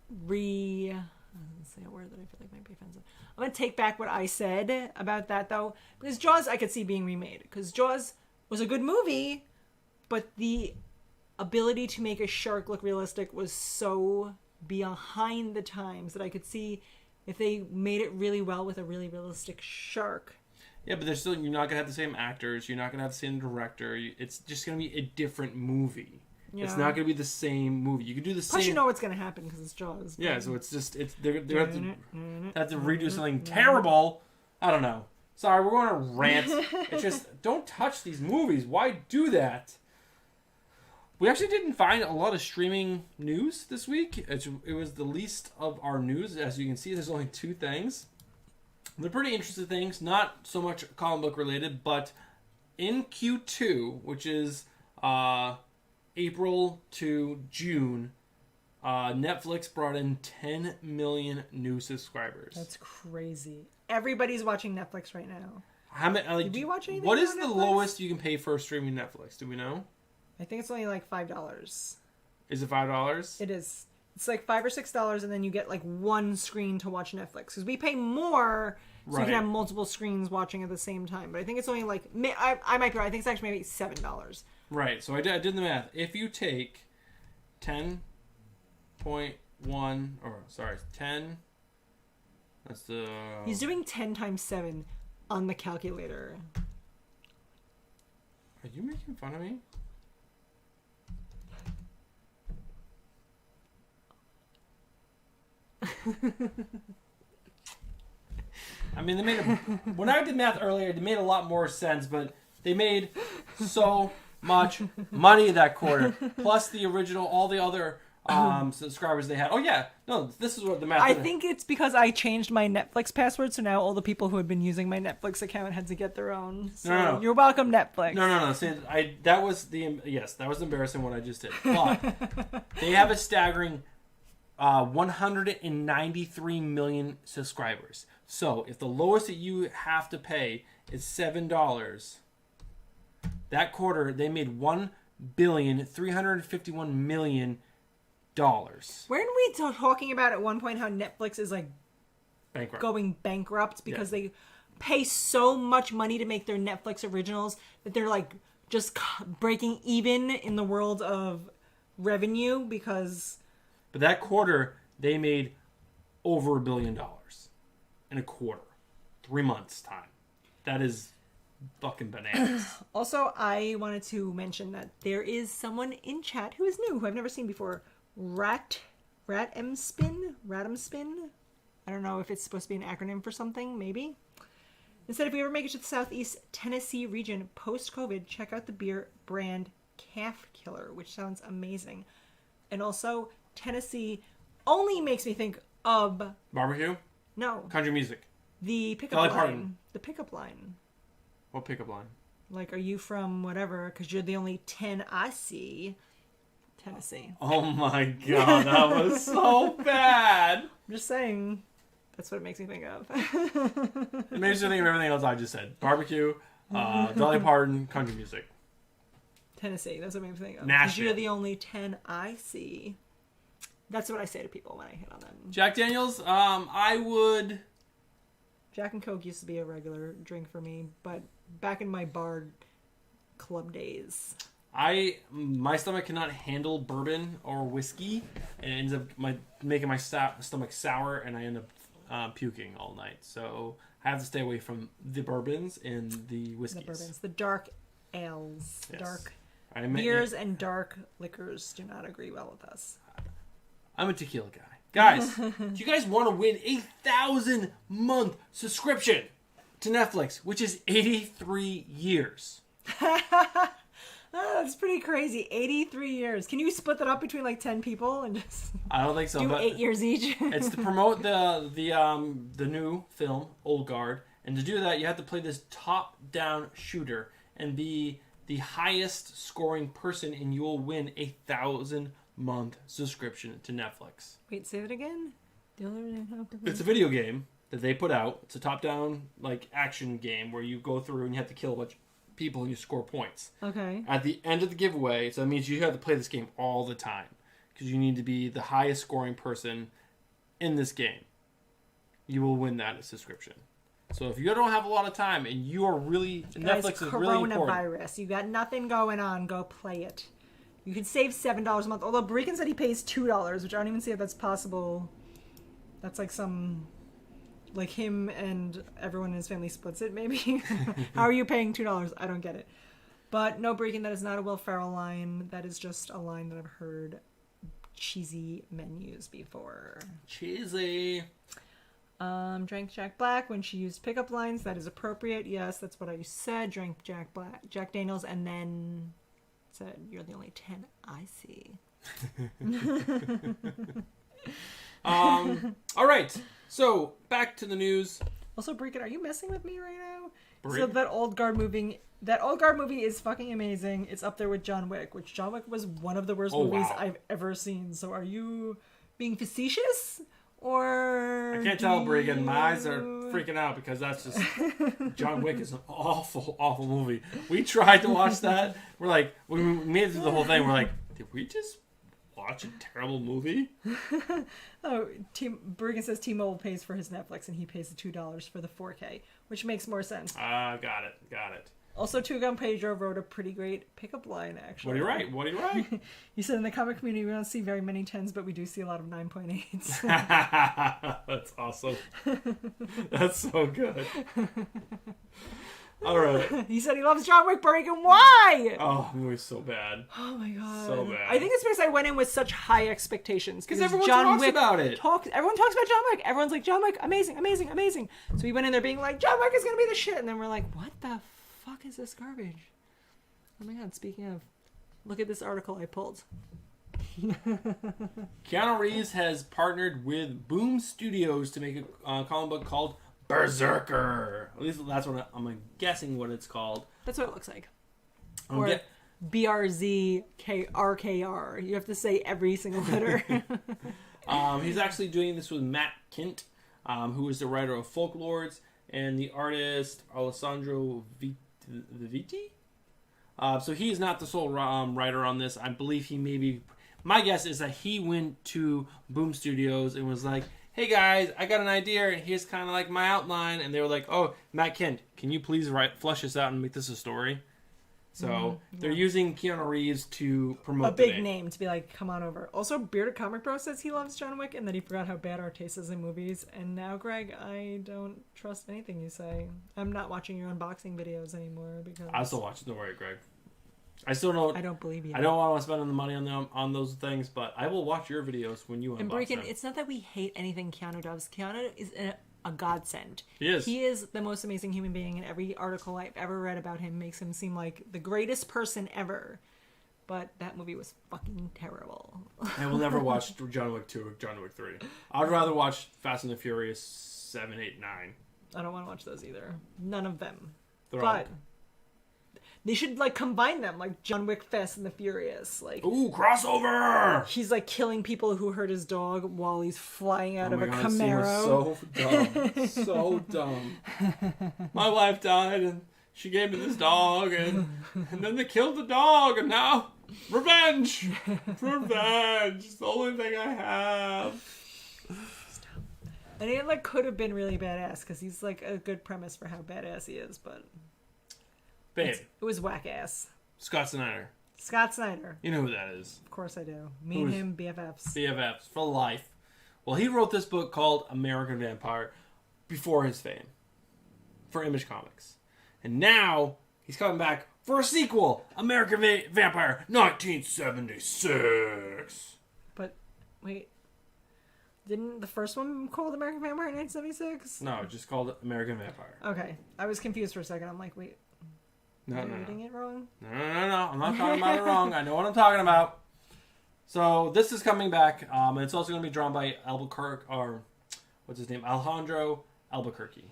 don't say a word that I feel like might be offensive. I'm going to take back what I said about that, though. Because Jaws, I could see being remade. Because Jaws was a good movie, but the ability to make a shark look realistic was so behind the times that I could see if they made it really well with a really realistic shark. Yeah, but you're not gonna have the same actors. You're not gonna have the same director. It's just gonna be a different movie. Yeah. It's not gonna be the same movie. You could do the same. Plus, you know what's gonna happen because it's Jaws. Yeah, so they're gonna have to redo something terrible. I don't know. Sorry, we're going to rant. It's just, don't touch these movies. Why do that? We actually didn't find a lot of streaming news this week. It was the least of our news. As you can see, there's only 2 things. They're pretty interesting things. Not so much comic book related, but in Q2, which is April to June, Netflix brought in 10 million new subscribers. That's crazy. Everybody's watching Netflix right now. How many? Did we watch anything? What is the lowest you can pay for streaming Netflix? Do we know? I think it's only like $5. Is it $5? It is. It's like $5 or $6, and then you get like one screen to watch Netflix. Because we pay more, so you can have multiple screens watching at the same time. But I think it's only like I might be right. I think it's actually maybe $7. Right. So I did the math. If you take 10. 10. That's the. He's doing 10 times 7 on the calculator. Are you making fun of me? I mean, when I did math earlier, it made a lot more sense, but they made so much money that quarter, plus the original, all the other subscribers they had. Oh yeah, no, this is what the math. I think it's because I changed my Netflix password, so now all the people who had been using my Netflix account had to get their own. So no. You're welcome, Netflix. No. See, that was embarrassing what I just did. But they have a staggering 193 million subscribers. So if the lowest that you have to pay is $7, that quarter they made $1,351,000,000. Weren't we talking about at one point how Netflix is like going bankrupt because they pay so much money to make their Netflix originals that they're like just breaking even in the world of revenue because... But that quarter, they made over $1 billion in a quarter. 3 months' time. That is fucking bananas. Also, I wanted to mention that there is someone in chat who is new, who I've never seen before. Ratum Spin. I don't know if it's supposed to be an acronym for something, maybe. It said, if we ever make it to the Southeast Tennessee region post-COVID, check out the beer brand Calf Killer, which sounds amazing. And also, Tennessee only makes me think of... Barbecue? No. Country music? The pickup line. The pickup line. What pickup line? Like, are you from whatever? Because you're the only 10 I see. Tennessee. Oh my god, that was so bad. I'm just saying, that's what it makes me think of. It makes me think of everything else I just said. Barbecue, Dolly Parton, country music. Tennessee, that's what it makes me think of. Nashville. You're the only 10 I see. That's what I say to people when I hit on them. Jack Daniels, I would... Jack and Coke used to be a regular drink for me, but back in my bar club days... My stomach cannot handle bourbon or whiskey, and it ends up making my stomach sour, and I end up puking all night. So I have to stay away from the bourbons and the whiskeys. The bourbons, the dark ales, yes. dark beers and dark liquors do not agree well with us. I'm a tequila guy. Guys, do you guys want to win a 1,000-month subscription to Netflix, which is 83 years? Oh, that's pretty crazy. 83 years. Can you split that up between like 10 people and just I don't think so. Do but 8 years each? It's to promote the new film, Old Guard. And to do that, you have to play this top-down shooter and be the highest scoring person, and you will win a 1,000-month subscription to Netflix. Wait, say it again? It's a video game that they put out. It's a top-down like action game where you go through and you have to kill a bunch of people and you score points. Okay. At the end of the giveaway, so that means you have to play this game all the time because you need to be the highest scoring person in this game. You will win that subscription. So if you don't have a lot of time and you are really... Guys, Netflix is really important. Coronavirus. You got nothing going on. Go play it. You can save $7 a month. Although Breakin said he pays $2, which I don't even see if that's possible. That's like some... Like him and everyone in his family splits it, maybe? How are you paying $2? I don't get it. But no, Breakin, that is not a Will Ferrell line. That is just a line that I've heard cheesy men use before. Cheesy. Drank Jack Black when she used pickup lines. That is appropriate. Yes, that's what I said. Drank Jack Daniels, and then said, "You're the only 10 I see." All right. So back to the news. Also, Breakin, are you messing with me right now? Breakin? So that old guard movie is fucking amazing. It's up there with John Wick, which John Wick was one of the worst movies I've ever seen. So are you being facetious? Or I can't tell, Bregan. My eyes are freaking out because that's just... John Wick is an awful, awful movie. We tried to watch that. We're like, when we made it through the whole thing, we're like, did we just watch a terrible movie? Bregan says T-Mobile pays for his Netflix and he pays the $2 for the 4K, which makes more sense. Got it. Also, Two Gun Pedro wrote a pretty great pickup line, actually. What do you write? He said, in the comic community, we don't see very many 10s, but we do see a lot of 9.8s. That's awesome. That's so good. All right. He said he loves John Wick, Bregan. Why? Oh, the movie's so bad. Oh, my God. So bad. I think it's because I went in with such high expectations. Because everyone talks about it. Everyone talks about John Wick. Everyone's like, John Wick, amazing, amazing, amazing. So we went in there being like, John Wick is going to be the shit. And then we're like, what the fuck is this garbage? Oh my God, speaking of, look at this article I pulled. Keanu Reeves has partnered with Boom Studios to make a comic book called Berserker. At least that's what I'm guessing what it's called. That's what it looks like. Or BRZKRKR. You have to say every single letter. He's actually doing this with Matt Kint, who is the writer of Folklords, and the artist Alessandro Viti. So he's not the sole writer on this. I believe he maybe... My guess is that he went to Boom Studios and was like, hey guys, I got an idea. Here's kind of like my outline. And they were like, oh, Matt Kent, can you please flesh this out and make this a story? So they're using Keanu Reeves to promote a big name to be like, come on over. Also, Bearded Comic Bro says he loves John Wick and that he forgot how bad our taste is in movies. And now, Greg, I don't trust anything you say. I'm not watching your unboxing videos anymore because I still watch it. Don't worry, Greg. I still don't. I don't believe you. I don't want to spend the money on them on those things, but I will watch your videos when you unbox and Breakin, them. It's not that we hate anything Keanu does. Keanu is a godsend. He is. He is the most amazing human being, and every article I've ever read about him makes him seem like the greatest person ever. But that movie was fucking terrible. I will never watch John Wick 2 or John Wick 3. I'd rather watch Fast and the Furious 7, 8, 9. I don't want to watch those either. None of them. But they should like combine them, like John Wick, Fast and the Furious. Like, ooh, crossover! He's like killing people who hurt his dog while he's flying out of a God, Camaro. So dumb, so dumb. My wife died, and she gave me this dog, and then they killed the dog, and now revenge, revenge. It's the only thing I have. Stop. And it like could have been really badass because he's like a good premise for how badass he is, but. Babe. It was whack ass. Scott Snyder. Scott Snyder. You know who that is. Of course I do. Me and him, BFFs. BFFs for life. Well, he wrote this book called American Vampire before his fame. For Image Comics. And now he's coming back for a sequel. American Vampire 1976. But, wait. Didn't the first one called American Vampire 1976? No, just called it American Vampire. Okay. I was confused for a second. I'm like, wait. No. Reading it wrong? No. I'm not talking about it wrong. I know what I'm talking about. So this is coming back. And it's also going to be drawn by Alejandro Albuquerque.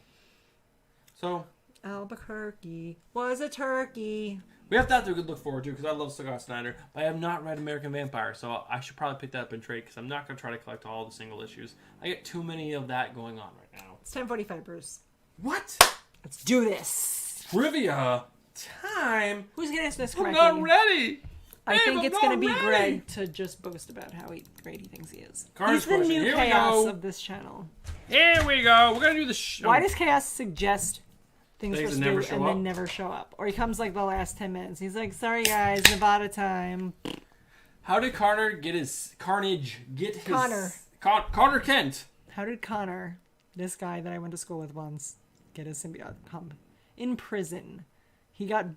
So Albuquerque was a turkey. we have that to look forward to because I love Scott Snyder. But I have not read American Vampire, so I should probably pick that up in trade because I'm not going to try to collect all the single issues. I get too many of that going on right now. It's 10:45, Bruce. What? Let's do this. Trivia time. Who's going to answer this I'm correctly? not ready. I think I'm it's going to be not ready. Greg to just boast about how great he thinks he is. Carter's He's the question. new Here we chaos go. of this channel. Here we go. We're going to do the show. Why does Chaos suggest things for that Stu never and then never show up? Or he comes like the last 10 minutes. He's like, sorry guys, Nevada time. How did Connor get his Carnage? Connor. Connor Kent. How did Connor, this guy that I went to school with once, get his symbiote in prison? He got.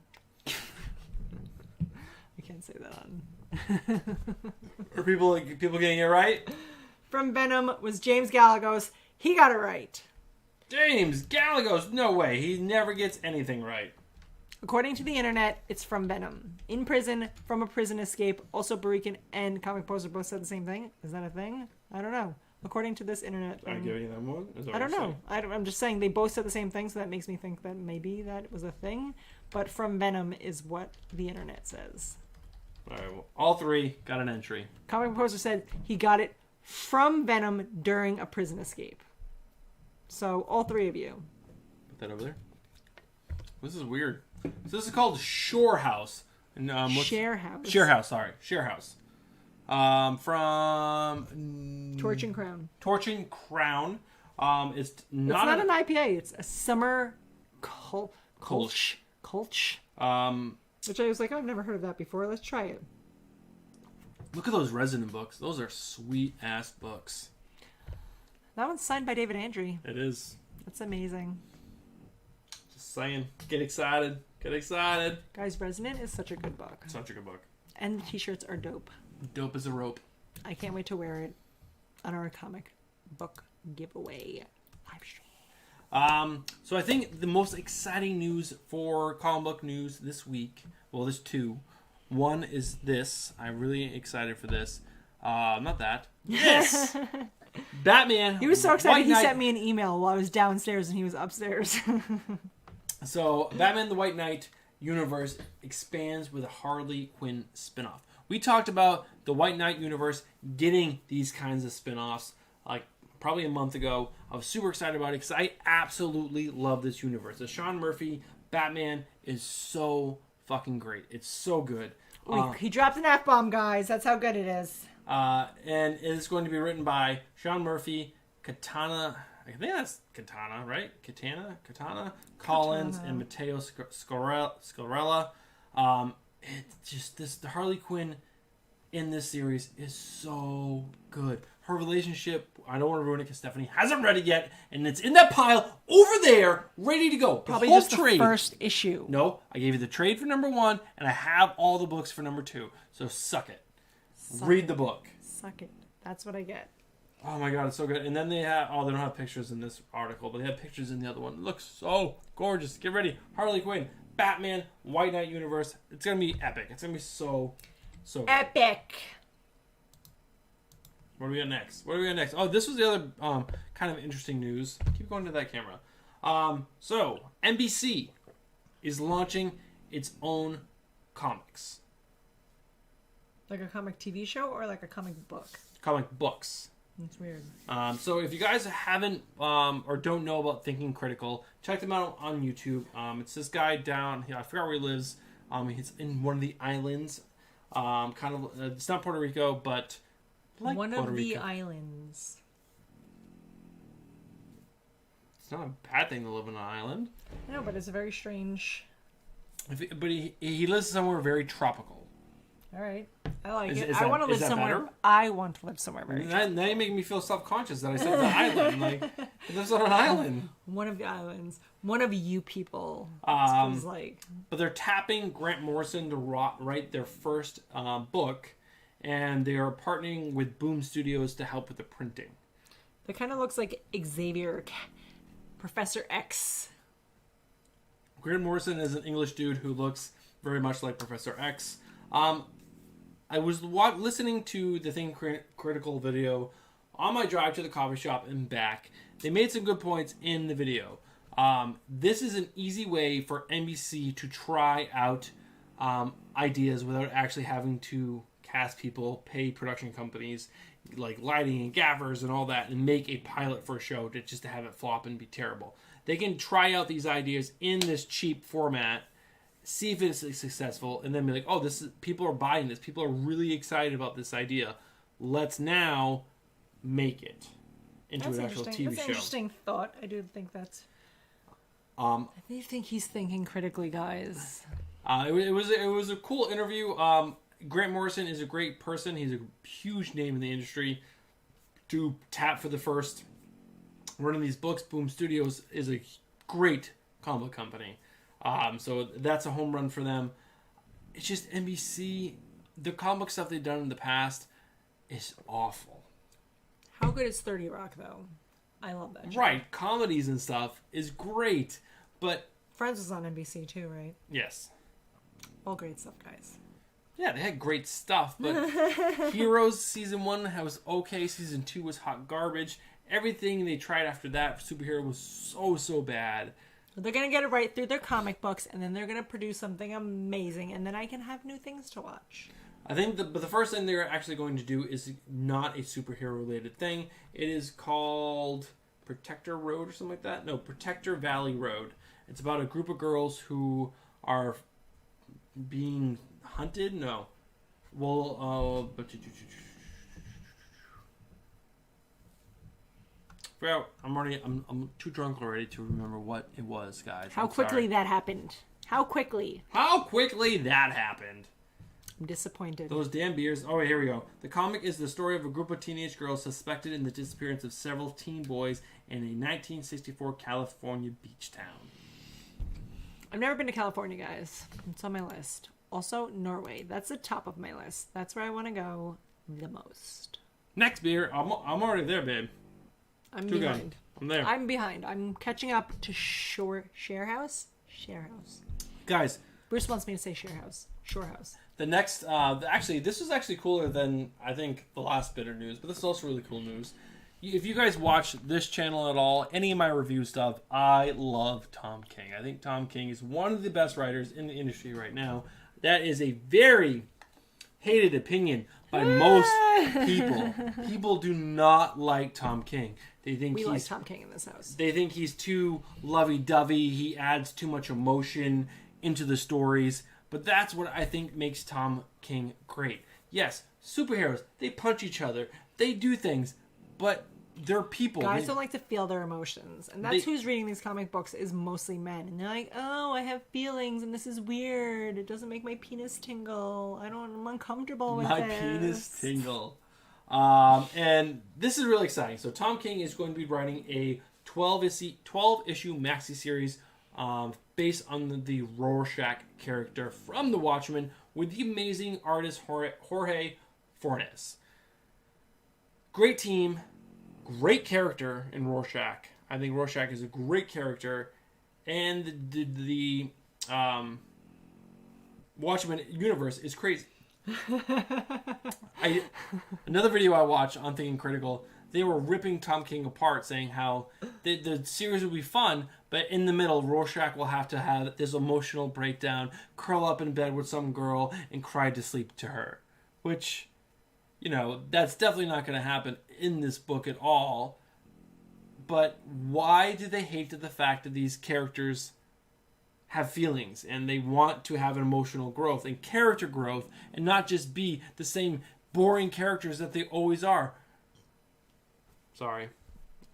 I can't say that on. Are people getting it right? From Venom was James Galagos. He got it right. James Galagos, no way. He never gets anything right. According to the internet, it's from Venom. In prison, from a prison escape. Also, Barikan and Comic Poster both said the same thing. Is that a thing? I don't know. According to this internet... Are you giving them one? I don't know. I'm just saying they both said the same thing, so that makes me think that maybe that was a thing. But from Venom is what the internet says. All right, well, all three got an entry. Comic Poster said he got it from Venom during a prison escape. So, all three of you. Put that over there. This is weird. So this is called Shore House. And, Share House. Share House, sorry. Share House. From... Torch and Crown. Torch and Crown. It's not an IPA. It's a summer Kolsch. Which I was like, I've never heard of that before. Let's try it. Look at those Resident books. Those are sweet-ass books. That one's signed by David Andrew. It is. That's amazing. Just saying. Get excited. Get excited. Guys, Resident is such a good book. Such a good book. And the t-shirts are dope. Dope as a rope. I can't wait to wear it on our comic book giveaway live stream. So I think the most exciting news for comic book news this week, well, there's two. One is this. I'm really excited for this. Not that. This! Batman. He was so excited White he Knight. sent me an email while I was downstairs and he was upstairs. So, Batman the White Knight universe expands with a Harley Quinn spinoff. We talked about the White Knight universe getting these kinds of spinoffs like probably a month ago. I was super excited about it because I absolutely love this universe. The Sean Murphy Batman is so fucking great. It's so good. He dropped an F-bomb, guys. That's how good it is. And it's going to be written by Sean Murphy, Katana... I think that's Katana, right? Katana, Collins, and Matteo Scorella. The Harley Quinn in this series is so good. Her relationship, I don't want to ruin it because Stephanie hasn't read it yet, and it's in that pile over there, ready to go. Probably whole just trade. The first issue. No, I gave you the trade for number 1, and I have all the books for number 2. So suck it. Read the book. Suck it. That's what I get. Oh my god, it's so good. And then they have... Oh, they don't have pictures in this article, but they have pictures in the other one. It looks so gorgeous. Get ready. Harley Quinn, Batman, White Knight universe. It's going to be epic. It's going to be so good. Epic. What do we got next? Oh, this was the other kind of interesting news. Keep going to that camera. So, NBC is launching its own comics. Like a comic TV show or like a comic book? Comic books. That's weird. So if you guys haven't or don't know about Thinking Critical, check them out on YouTube. It's this guy down here. I forgot where he lives. He's in one of the islands. It's not Puerto Rico, but like one Puerto of the Rico. islands. It's not a bad thing to live on an island. No, but it's a very strange. But he lives somewhere very tropical. All right, I like Is it. that- I want to live is that somewhere. better? I want to live somewhere very. Now you're making me feel self-conscious that I said the island. Like, he lives on an island. One of the islands. One of you people. Feels like. But they're tapping Grant Morrison to write their first book, and they are partnering with Boom Studios to help with the printing. That kind of looks like Xavier, Professor X. Grant Morrison is an English dude who looks very much like Professor X. I was listening to the Thing Critical video on my drive to the coffee shop and back. They made some good points in the video. This is an easy way for NBC to try out ideas without actually having to cast people, pay production companies like lighting and gaffers and all that, and make a pilot for a show just to have it flop and be terrible. They can try out these ideas in this cheap format, see if it's successful, and then be like, oh, people are buying this. People are really excited about this idea. Let's now make it into an actual TV That's show. an interesting thought. I do think that's... I do think he's thinking critically, guys. It was a cool interview. Grant Morrison is a great person. He's a huge name in the industry. To tap for the first run of these books, Boom Studios is a great comic book company. So that's a home run for them. It's just NBC, the comic book stuff they've done in the past is awful. How good is 30 Rock, though? I love that show. Right, comedies and stuff is great, but... Friends was on NBC too, right? Yes. All great stuff, guys. Yeah, they had great stuff, but Heroes Season 1 was okay, Season 2 was hot garbage. Everything they tried after that for superhero was so bad. They're going to get it right through their comic books, and then they're going to produce something amazing, and then I can have new things to watch. I think but the first thing they're actually going to do is not a superhero-related thing. It is called Protector Road or something like that. No, Protector Valley Road. It's about a group of girls who are being hunted. No, well, I'm too drunk already to remember what it was, guys. How quickly that happened. How quickly that happened. I'm disappointed. Those damn beers. Oh, here we go. The comic is the story of a group of teenage girls suspected in the disappearance of several teen boys in a 1964 California beach town. I've never been to California, guys. It's on my list. Also, Norway. That's the top of my list. That's where I want to go the most. Next beer. I'm already there, babe. I'm behind. I'm there. I'm behind. I'm catching up to Sharehouse. Guys. Bruce wants me to say Sharehouse. Shorehouse. The next, actually, this is actually cooler than, I think, the last bit of news, but this is also really cool news. If you guys watch this channel at all, any of my review stuff, I love Tom King. I think Tom King is one of the best writers in the industry right now. That is a very hated opinion by most people. People do not like Tom King. They think we like Tom King in this house. They think he's too lovey-dovey. He adds too much emotion into the stories. But that's what I think makes Tom King great. Yes, superheroes, they punch each other. They do things, but they're people. Guys don't like to feel their emotions. And that's who's reading these comic books is mostly men. And they're like, oh, I have feelings and this is weird. It doesn't make my penis tingle. I'm uncomfortable with my this. Penis tingle. And this is really exciting. So Tom King is going to be writing a 12-issue maxi series based on the Rorschach character from The Watchmen with the amazing artist Jorge Fornes. Great team, great character in Rorschach. I think Rorschach is a great character, and the Watchmen universe is crazy. Another video I watched on Thinking Critical, they were ripping Tom King apart, saying how the series will be fun, but in the middle, Rorschach will have to have this emotional breakdown, curl up in bed with some girl, and cry to sleep to her. Which, that's definitely not going to happen in this book at all. But why do they hate the fact that these characters have feelings and they want to have an emotional growth and character growth and not just be the same boring characters that they always are? Sorry.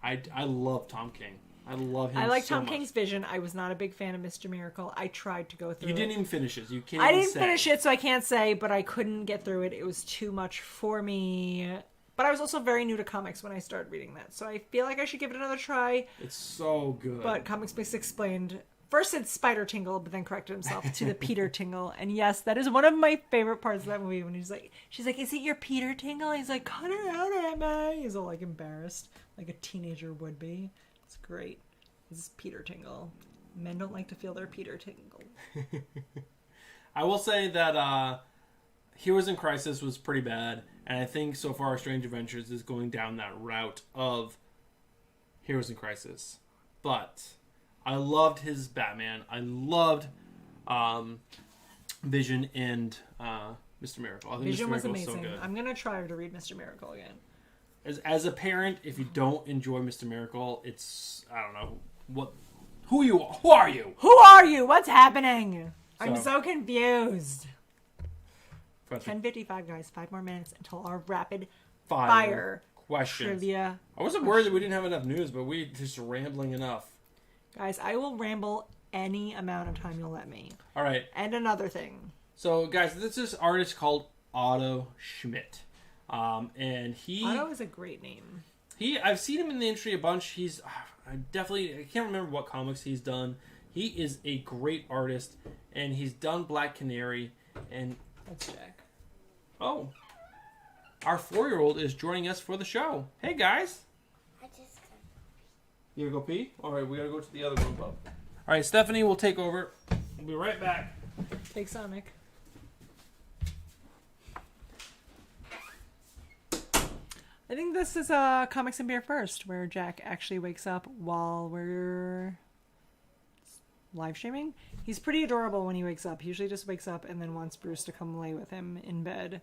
I love Tom King. I love him. I like so Tom much. King's vision. I was not a big fan of Mr. Miracle. I tried to go through it. You didn't even finish it. You can't I even didn't say. finish it, so I can't say, but I couldn't get through it. It was too much for me. But I was also very new to comics when I started reading that, so I feel like I should give it another try. It's so good. But Comic Space explained, first it's Spider Tingle, but then corrected himself to the Peter Tingle. And yes, that is one of my favorite parts of that movie, when she's like, is it your Peter Tingle? He's like, cut it out, Emma. He's all like embarrassed, like a teenager would be. It's great. This is Peter Tingle. Men don't like to feel their Peter Tingle. I will say that Heroes in Crisis was pretty bad, and I think so far Strange Adventures is going down that route of Heroes in Crisis. But I loved his Batman. I loved Vision and Mr. Miracle. I think Vision Mr. was Miracle amazing. so good. I'm going to try to read Mr. Miracle again. As a parent, if you don't enjoy Mr. Miracle, it's, I don't know, who are you? Who are you? What's happening? I'm so confused. 10:55, guys. 5 more minutes until our rapid fire questions. Trivia. I wasn't worried that we didn't have enough news, but we just rambling enough. Guys, I will ramble any amount of time you'll let me. All right. And another thing. So, guys, this is artist called Otto Schmidt. And he... Otto is a great name. I've seen him in the industry a bunch. I can't remember what comics he's done. He is a great artist, and he's done Black Canary, and... That's Jack. Oh. Our 4-year-old is joining us for the show. Hey, guys. I just got... You gotta go pee? Alright, we gotta go to the other room, bub. Alright, Stephanie will take over. We'll be right back. Take Sonic. I think this is Comics and Beer First, where Jack actually wakes up while we're live streaming. He's pretty adorable when he wakes up. He usually just wakes up and then wants Bruce to come lay with him in bed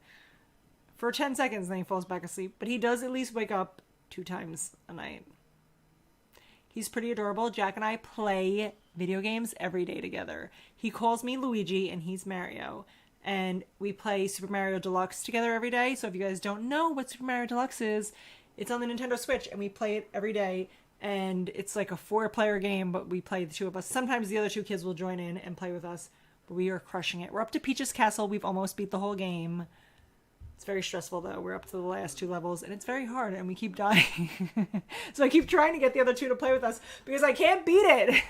for 10 seconds, then he falls back asleep. But he does at least wake up 2 times a night. He's pretty adorable. Jack and I play video games every day together. He calls me Luigi and he's Mario. And we play Super Mario Deluxe together every day. So if you guys don't know what Super Mario Deluxe is, it's on the Nintendo Switch and we play it every day. And it's like a 4-player game, but we play the 2 of us. Sometimes the other 2 kids will join in and play with us. But we are crushing it. We're up to Peach's Castle. We've almost beat the whole game. It's very stressful though. We're up to the last 2 levels and it's very hard and we keep dying. So I keep trying to get the other 2 to play with us because I can't beat it.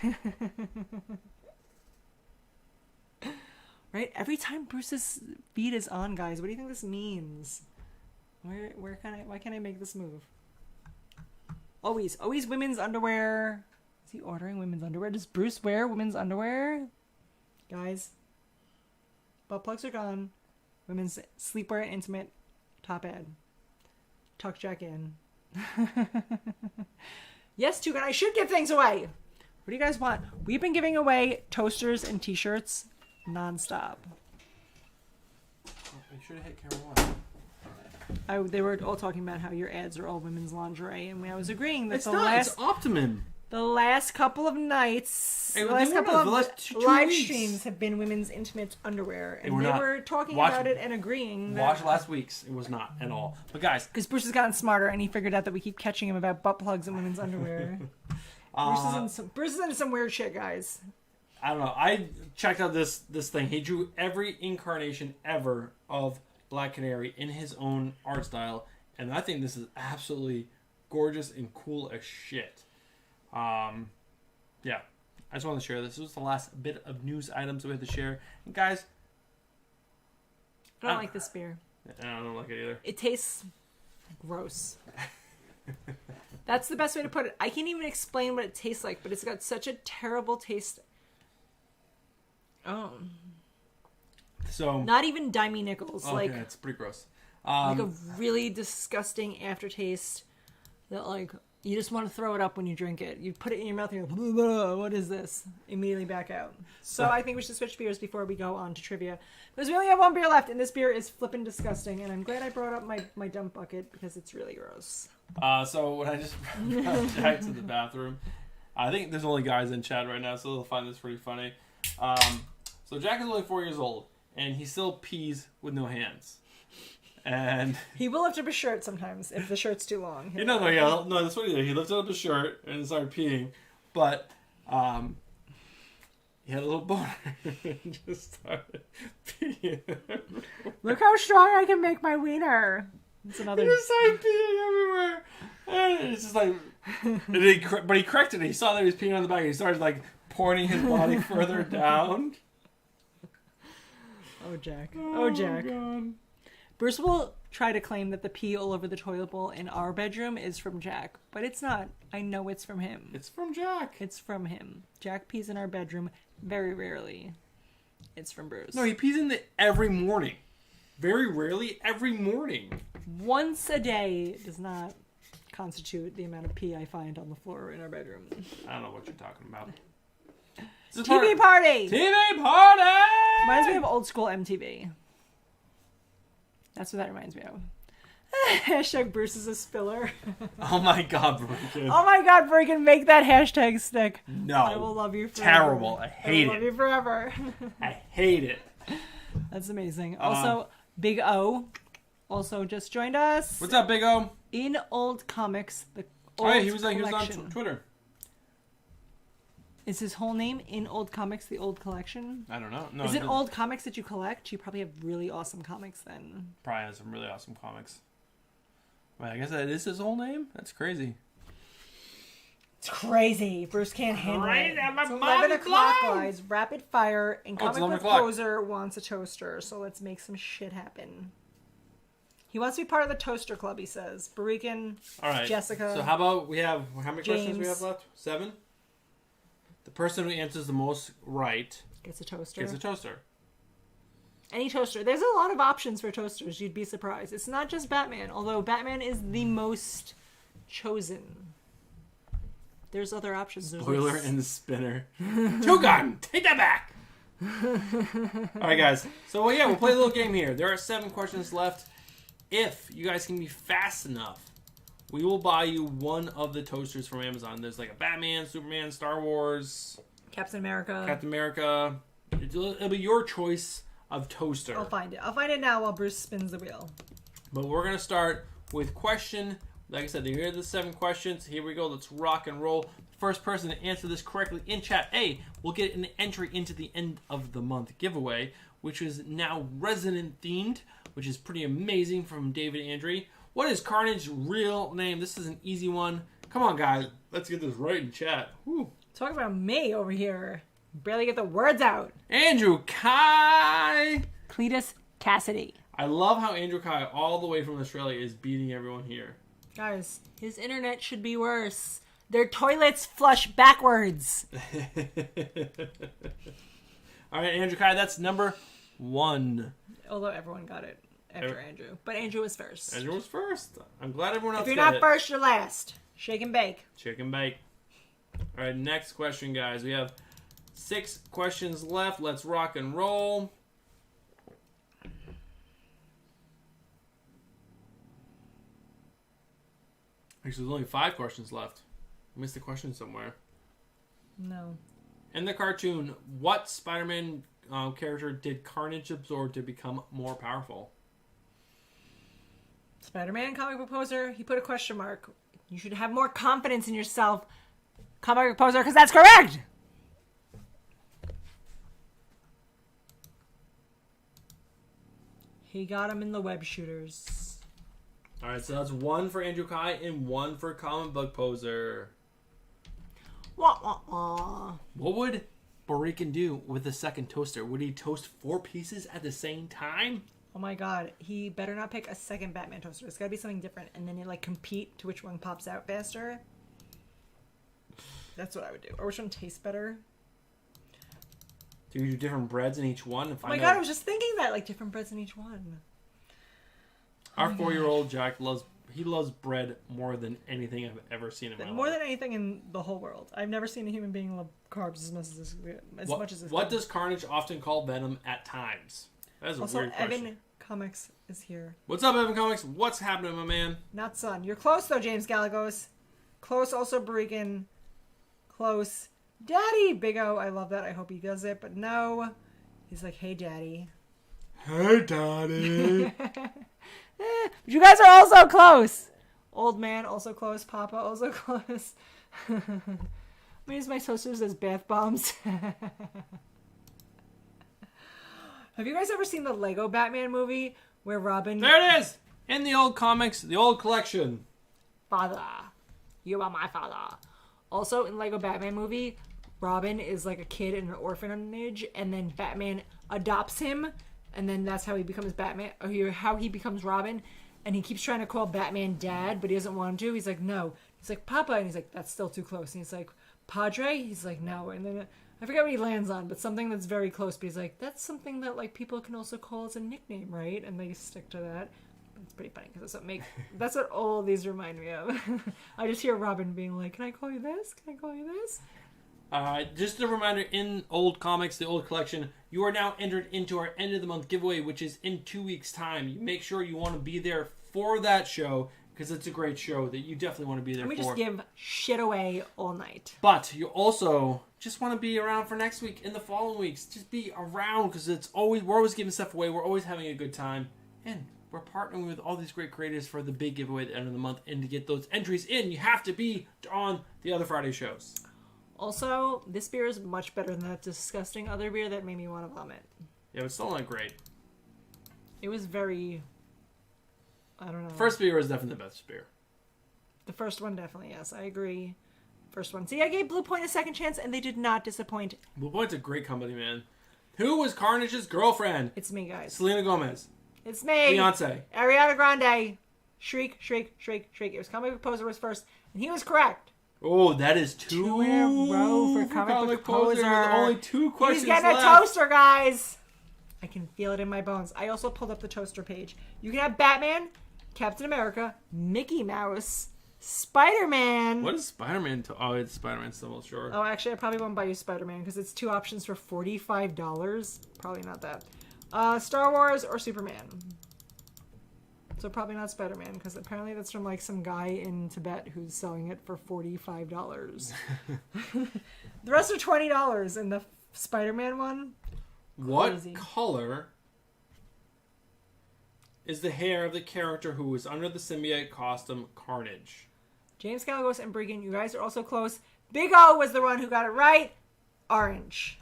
Right? Every time Bruce's feed is on, guys, what do you think this means? Why can't I make this move? Always women's underwear. Is he ordering women's underwear? Does Bruce wear women's underwear? Guys, butt plugs are gone. Women's sleepwear and intimate top ad. Tuck Jack in. Yes, Tugan, I should give things away. What do you guys want? We've been giving away toasters and t-shirts non-stop. Make sure to hit camera 1. They were all talking about how your ads are all women's lingerie, and I was agreeing that It's it's Optimum. the last couple of nights, Hey, the they last were couple not. of The last two live weeks. streams have been women's intimate underwear, and were they not. were talking Watch- about it and agreeing that Watch last week's. It was not at all. But guys, because Bruce has gotten smarter and he figured out that we keep catching him about butt plugs and women's underwear. Bruce is into some weird shit, guys. I don't know. I checked out this thing. He drew every incarnation ever of Black Canary in his own art style, and I think this is absolutely gorgeous and cool as shit. Yeah, I just wanted to share this. This was the last bit of news items we had to share. And guys, I don't like this beer. I don't like it either. It tastes gross. That's the best way to put it. I can't even explain what it tastes like, but it's got such a terrible taste. Oh. So Not even dimey nickels. okay, Like it's pretty gross. a really disgusting aftertaste that like you just want to throw it up when you drink it. You put it in your mouth and you're like, blah, blah, what is this? Immediately back out. So I think we should switch beers before we go on to trivia. Because we only have 1 beer left and this beer is flippin' disgusting. And I'm glad I brought up my dump bucket because it's really gross. So when I just brought Jack to the bathroom, I think there's only guys in chat right now, so they'll find this pretty funny. So Jack is only 4 years old, and he still pees with no hands. And He will lift up his shirt sometimes if the shirt's too long. no, that's what he did. He lifted up his shirt and started peeing, but he had a little boner and just started peeing. Look how strong I can make my wiener. It's He another. just started peeing everywhere, and it's just like, but he corrected it. He saw that he was peeing on the back, and he started like pointing his body further down. Oh, Jack. Oh, Jack. God. Bruce will try to claim that the pee all over the toilet bowl in our bedroom is from Jack, but it's not. I know it's from him. It's from Jack. It's from him. Jack pees in our bedroom very rarely. It's from Bruce. No, he pees in it every morning. Very rarely, every morning. Once a day does not constitute the amount of pee I find on the floor in our bedroom. I don't know what you're talking about. TV party! TV party! Reminds me of old school MTV. That's what that reminds me of. Hashtag Bruce is a spiller. Oh my God, Brooklyn. Oh my God, Breakin, make that hashtag stick. No. I will love you forever. Terrible. I hate love you forever. I hate it. That's amazing. Also, Big O also just joined us. What's up, Big O? In old comics, the old Oh yeah, he was on collection. Twitter. Is his whole name in old comics, the old collection? I don't know. No, Is it old comics that you collect? You probably have really awesome comics then. Probably has some really awesome comics. Wait, I guess that is his whole name? That's crazy. It's crazy. Bruce can't handle it. It's 11 o'clock, guys. Rapid fire. And Comic Book 11 Poser wants a toaster, so let's make some shit happen. He wants to be part of the toaster club, he says. Barikan, All right. Jessica. So how about we have, how many questions James. we have left? 7? The person who answers the most right Gets a toaster. gets a toaster. Any toaster. There's a lot of options for toasters. You'd be surprised. It's not just Batman, although Batman is the most chosen. There's other options. There's Spoiler and the spinner. Two-gun! Take that back! Alright, guys. So, yeah, we'll play a little game here. There are 7 questions left. If you guys can be fast enough, we will buy you one of the toasters from Amazon. There's like a Batman, Superman, Star Wars, Captain America. Captain America. It'll be your choice of toaster. I'll find it. I'll find it now while Bruce spins the wheel. But we're going to start with question. Like I said, here are the 7 questions. Here we go. Let's rock and roll. First person to answer this correctly in chat A will get an entry into the end of the month giveaway, which is now Resident themed, which is pretty amazing, from David Andre. What is Carnage's real name? This is an easy one. Come on, guys. Let's get this right in chat. Whew. Talk about me over here. Barely get the words out. Andrew Kai. Cletus Cassidy. I love how Andrew Kai, all the way from Australia, is beating everyone here. Guys, his internet should be worse. Their toilets flush backwards. All right, Andrew Kai, that's number 1. Although everyone got it after Andrew. But Andrew was first. Andrew was first. I'm glad everyone else If you're got not it. first, you're last. Shake and bake. Chicken bake. All right, next question, guys. We have 6 questions left. Let's rock and roll. Actually, there's only 5 questions left. I missed a question somewhere. No. In the cartoon, what Spider-Man character did Carnage absorb to become more powerful? Spider-Man, comic book poser, he put a question mark. You should have more confidence in yourself, comic book poser, because that's correct! He got him in the web shooters. All right, so that's 1 for Andrew Kai and 1 for Comic Book Poser. Wah, wah, wah. What would Barikan do with the second toaster? Would he toast 4 pieces at the same time? Oh my god, he better not pick a second Batman toaster. It's gotta be something different. And then you like compete to which one pops out faster. That's what I would do. Or which one tastes better. Do you do different breads in each one? And Oh find my god, out? I was just thinking that, like different breads in each one. Our 4-year-old Jack loves bread more than anything I've ever seen in my life. More than anything in the whole world. I've never seen a human being love carbs as much as this. What does Carnage often call Venom at times? That is a Also, weird question. Evan Comics is here. What's up, Evan Comics? What's happening, my man? Not son. You're close though, James Galagos. Close also Barikan. Close. Daddy! Big O. I love that. I hope he does it. But no. He's like, hey, Daddy. Hey, Daddy. But you guys are also close. Old man also close. Papa also close. I'm gonna use my toasters as bath bombs. Have you guys ever seen the Lego Batman movie where Robin... There it is! In the old comics, the old collection. Father, you are my father. Also, in Lego Batman movie, Robin is like a kid in an orphanage, and then Batman adopts him, and then that's how he becomes Batman, or how he becomes Robin, and he keeps trying to call Batman Dad, but he doesn't want him to. He's like, no. He's like, Papa, and he's like, that's still too close. And he's like, Padre? He's like, no. And then I forget what he lands on, but something that's very close, but he's like, that's something that like people can also call as a nickname, right? And they stick to that. It's pretty funny because that's what all these remind me of. I just hear Robin being like, can I call you this? Can I call you this? Just a reminder, in old comics, the old collection, you are now entered into our end of the month giveaway, which is in 2 weeks' time. You make sure you want to be there for that show, because it's a great show that you definitely want to be there for. And we just give shit away all night. But you also just want to be around for next week and the following weeks. Just be around, because we're always giving stuff away. We're always having a good time. And we're partnering with all these great creators for the big giveaway at the end of the month. And to get those entries in, you have to be on the other Friday shows. Also, this beer is much better than that disgusting other beer that made me want to vomit. Yeah, it's still not great. It was very... I don't know. First beer was definitely the best beer. The first one, definitely, yes. I agree. First one. See, I gave Blue Point a second chance, and they did not disappoint. Blue Point's a great company, man. Who was Carnage's girlfriend? It's me, guys. Selena Gomez. It's me. Beyonce. Ariana Grande. Shriek, shriek, shriek, shriek. It was Comic Book Poser was first, and he was correct. Oh, that is two in a row for Comic Book Poser. Only 2 questions He's getting left. a toaster, guys. I can feel it in my bones. I also pulled up the toaster page. You can have Batman, Captain America, Mickey Mouse, Spider-Man. What is Spider-Man? Oh, it's Spider-Man still, sure. Oh, actually, I probably won't buy you Spider-Man because it's 2 options for $45. Probably not that. Star Wars or Superman. So probably not Spider-Man because apparently that's from like some guy in Tibet who's selling it for $45. The rest are $20, and the Spider-Man one. What Crazy. color is the hair of the character who is under the symbiote costume Carnage? James Galagos and Bregan, you guys are also close. Big O was the one who got it right. Orange.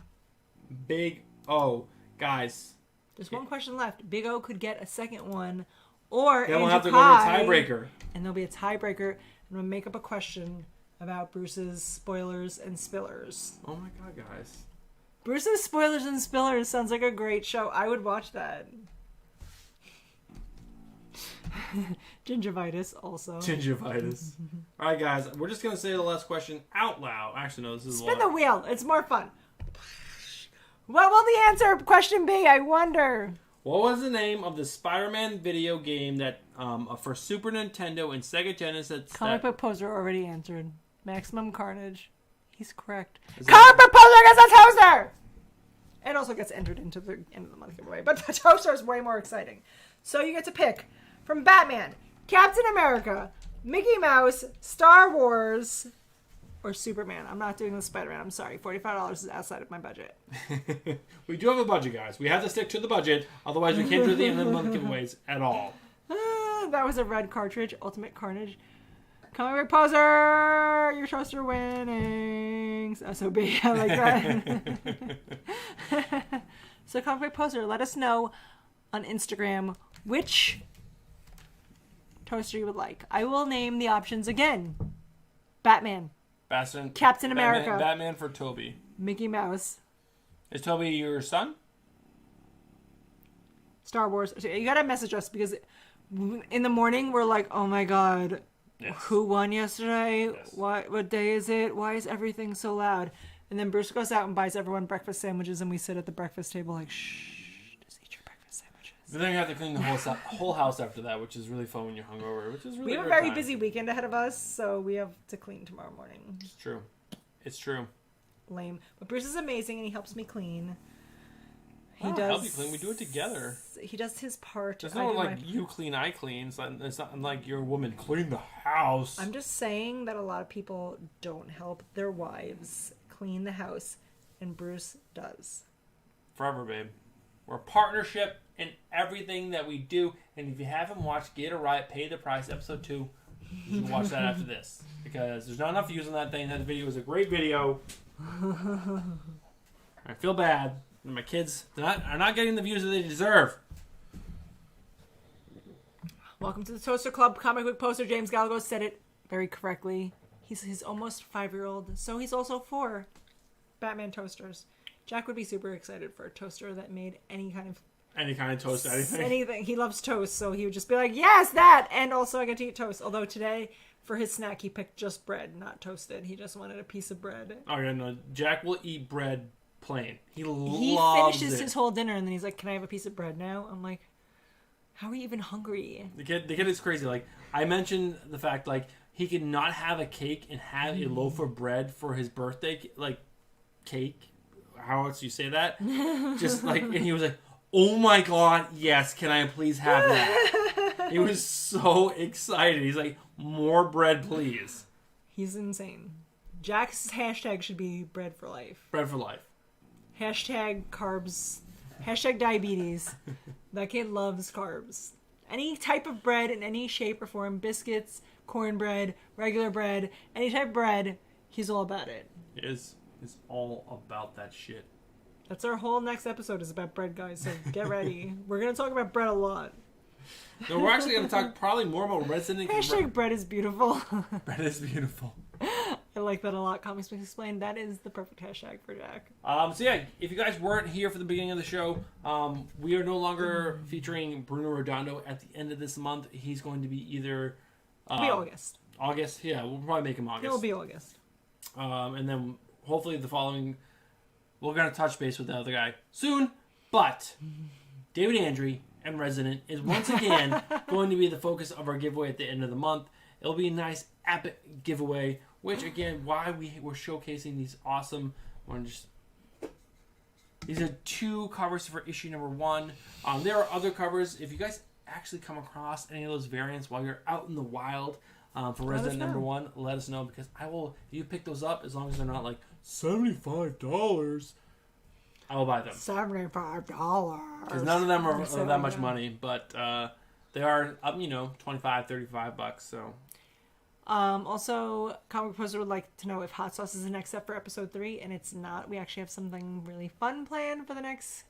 Big O. Guys. There's one question left. Big O could get a second one. Or Then we'll Andrew have to go to a Pye, tiebreaker. And there'll be a tiebreaker. And we'll make up a question about Bruce's spoilers and spillers. Oh my god, guys. Bruce's spoilers and spillers sounds like a great show. I would watch that. Gingivitis also. Gingivitis. Alright, guys. We're just going to say the last question out loud. Actually, no, this is Spin the wheel. It's more fun. What will the answer question be? I wonder. What was the name of the Spider-Man video game that for Super Nintendo and Sega Genesis? Comic Book Poser already answered. Maximum Carnage. He's correct. Is Comic Book Poser gets a toaster! It also gets entered into the end of the month giveaway. But the toaster is way more exciting. So you get to pick from Batman, Captain America, Mickey Mouse, Star Wars, or Superman. I'm not doing the Spider-Man. I'm sorry. $45 is outside of my budget. We do have a budget, guys. We have to stick to the budget. Otherwise, we can't do the end of the month giveaways at all. That was a red cartridge. Ultimate Carnage. Comic Book Poser! Your toaster winning. SOB. I like that. So, Comic Book Poser, let us know on Instagram which toaster you would like. I will name the options again. Batman. Captain America. Batman for Toby. Mickey Mouse. Is Toby your son? Star Wars. So you gotta message us because in the morning we're like, oh my god, Yes. who won yesterday? Yes. What day is it? Why is everything so loud? And then Bruce goes out and buys everyone breakfast sandwiches, and we sit at the breakfast table like, shh, just eat your breakfast sandwiches. But then you have to clean the whole house after that, which is really fun when you're hungover. Which is really We have a great very time. busy weekend ahead of us, so we have to clean tomorrow morning. It's true. It's true. Lame. But Bruce is amazing, and he helps me clean. I don't help you clean. We do it together. He does his part. It's I not do like my- you clean, I clean. It's not like you're a woman. Clean the house. I'm just saying that a lot of people don't help their wives clean the house, and Bruce does. Forever, babe. We're a partnership in everything that we do. And if you haven't watched Get It Right, Pay the Price, episode 2, you should watch that after this. Because there's not enough views on that thing. That video is a great video. I feel bad. My kids are not getting the views that they deserve. Welcome to the Toaster Club. Comic Book Poster James Galagos said it very correctly. He's his almost 5-year-old, so he's also 4 Batman toasters. Jack would be super excited for a toaster that made any kind of toast, anything. anything. He loves toast, so he would just be like, yes, that! And also I get to eat toast. Although today, for his snack, he picked just bread, not toasted. He just wanted a piece of bread. Oh, yeah, no. Jack will eat bread plain. He finishes it. his whole dinner, and then he's like, can I have a piece of bread now? I'm like, how are you even hungry? The kid is crazy. Like, I mentioned the fact, like, he could not have a cake and have a loaf of bread for his birthday, like, cake. How else do you say that? Just like, and he was like, oh my god, yes, can I please have that? He was so excited. He's like, more bread, please. He's insane. Jack's hashtag should be bread for life. Bread for life. Hashtag carbs. Hashtag diabetes. That kid loves carbs. Any type of bread in any shape or form, biscuits, cornbread, regular bread, any type of bread, he's all about it. is all about that shit. That's our whole next episode is about bread, guys. So get ready. We're gonna talk about bread a lot. No, we're actually gonna talk probably more about Resident. Hashtag bread is beautiful. Bread is beautiful. I like that a lot. Comics Mix Explained. That is the perfect hashtag for Jack. So yeah, if you guys weren't here for the beginning of the show, we are no longer featuring Bruno Redondo at the end of this month. He's going to be either It'll be August. August, yeah, we'll probably make him August. It'll be August. And then hopefully the following, we're gonna touch base with the other guy soon. But David Andre and Resident is once again going to be the focus of our giveaway at the end of the month. It'll be a nice epic giveaway, which again, why we're showcasing these awesome. These are 2 covers for issue number 1. There are other covers. If you guys actually come across any of those variants while you're out in the wild for Resident number 1, let us know, because I will. If you pick those up, as long as they're not like $75, I will buy them. $75. Because none of them are that much money, but they are up, $25, $35. So. Also, Comic Poser would like to know if hot sauce is the next step for episode 3, and it's not. We actually have something really fun planned for the next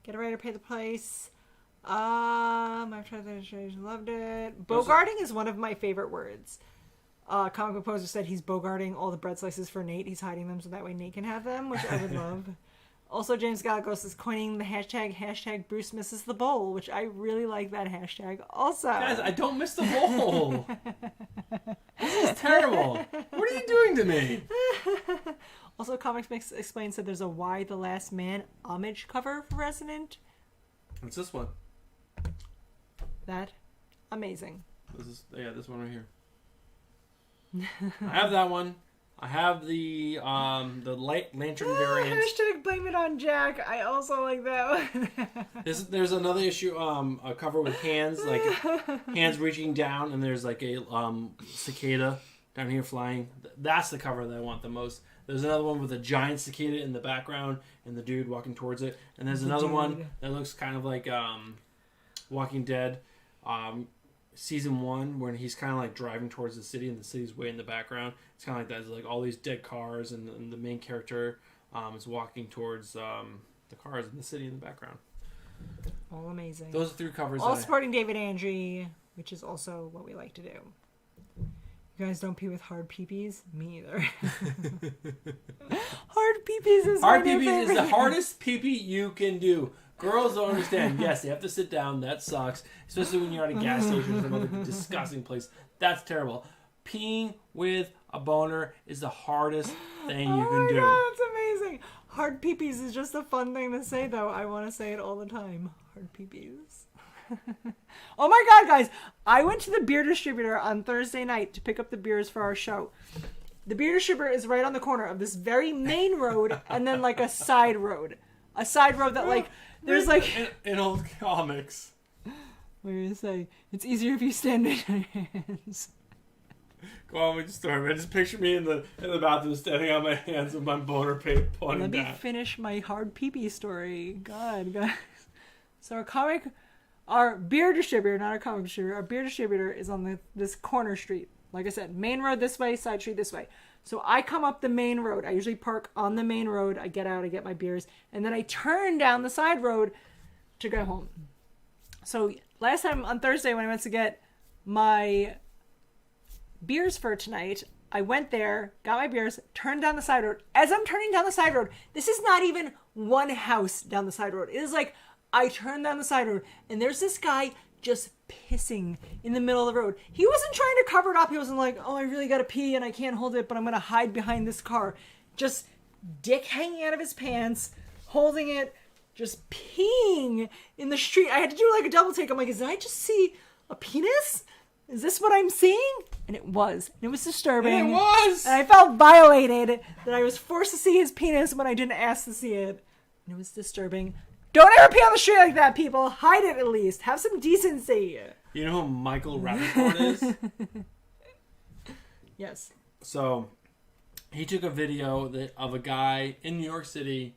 Get a Writer, Pay the Price. I've tried that. Loved it. Bogarting is one of my favorite words. Comic Poser said he's bogarting all the bread slices for Nate. He's hiding them so that way Nate can have them, which I would love. Also, James Gallegos is coining the hashtag Bruce misses the bowl, which I really like that hashtag also. Guys, I don't miss the bowl. This is terrible. What are you doing to me? Also, Comics Mix Explained said there's a Why the Last Man homage cover for Resident. What's this one? That. Amazing. This one right here. I have that one. I have the light lantern variant. Hashtag blame it on Jack. I also like that one. There's another issue, a cover with hands, like hands reaching down, and there's like a cicada down here flying. That's the cover that I want the most. There's another one with a giant cicada in the background and the dude walking towards it. And there's another one that looks kind of like Walking Dead. Season 1, when he's kind of like driving towards the city and the city's way in the background. It's kind of like that. There's like all these dead cars and the main character is walking towards the cars in the city in the background. All amazing. Those are 3 covers. All supporting David Andre, which is also what we like to do. You guys don't pee with hard peepees? Me either. Hard peepees is hard peepees is the hardest peepee you can do. Girls don't understand. Yes, they have to sit down. That sucks. Especially when you're at a gas station or some other disgusting place. That's terrible. Peeing with a boner is the hardest thing you can do. Oh my god, that's amazing. Hard peepees is just a fun thing to say, though. I want to say it all the time. Hard peepees. Oh my god, guys. I went to the beer distributor on Thursday night to pick up the beers for our show. The beer distributor is right on the corner of this very main road and then like a side road. A side road that like... There's like in old comics. What are you gonna say? It's easier if you stand in your hands. Go on with the story, man. Just picture me in the bathroom standing on my hands with my boner paint pointing down. Let me finish my hard pee-pee story. God, guys. So our beer distributor, not our comic distributor, our beer distributor is on this corner street. Like I said, main road this way, side street this way. So I come up the main road. I usually park on the main road. I get out, I get my beers, and then I turn down the side road to go home. So last time on Thursday when I went to get my beers for tonight, I went there, got my beers, turned down the side road. As I'm turning down the side road, this is not even one house down the side road. It is like I turned down the side road, and there's this guy just pissing in the middle of the road. He wasn't trying to cover it up. He wasn't like, oh, I really gotta pee and I can't hold it, but I'm gonna hide behind this car. Just dick hanging out of his pants, holding it, just peeing in the street. I had to do like a double take. I'm like, did I just see a penis? Is this what I'm seeing? And it was. And it was disturbing. And it was! And I felt violated that I was forced to see his penis when I didn't ask to see it. And it was disturbing. Don't ever pee on the street like that, people. Hide it at least. Have some decency. You know who Michael Rappaport is? Yes. So, he took a video of a guy in New York City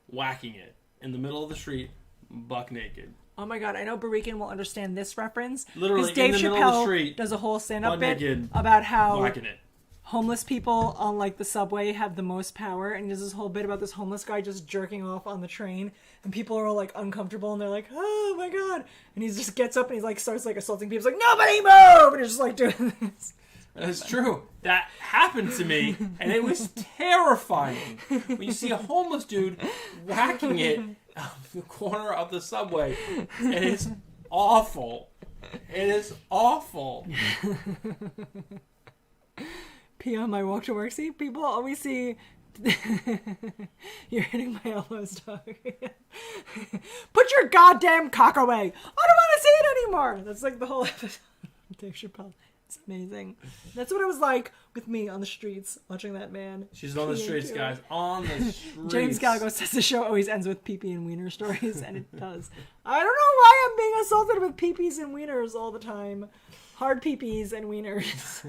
whacking it in the middle of the street, buck naked. Oh my god, I know Barican will understand this reference. Literally, Dave in the Chappelle middle of the street, does a whole stand-up butt bit naked, about how whacking it. homeless people on like the subway have the most power, and there's this whole bit about this homeless guy just jerking off on the train, and people are all like uncomfortable, and they're like, oh my god, and he just gets up and he like starts like assaulting people. He's like, nobody move, and he's just like doing this. That's true. That happened to me, and it was terrifying. When you see a homeless dude whacking it out the corner of the subway, and it's awful. It is awful. Pee on my walk to work. See, people always see. You're hitting my elbows, dog. Put your goddamn cock away. I don't want to see it anymore. That's like the whole episode. Dave Chappelle. It's amazing. That's what it was like with me on the streets watching that man. She's on the streets, guys. On the streets. James Gallagher says the show always ends with pee-pee and wiener stories, and it does. I don't know why I'm being assaulted with pee-pees and wieners all the time. Hard pee-pees and wieners.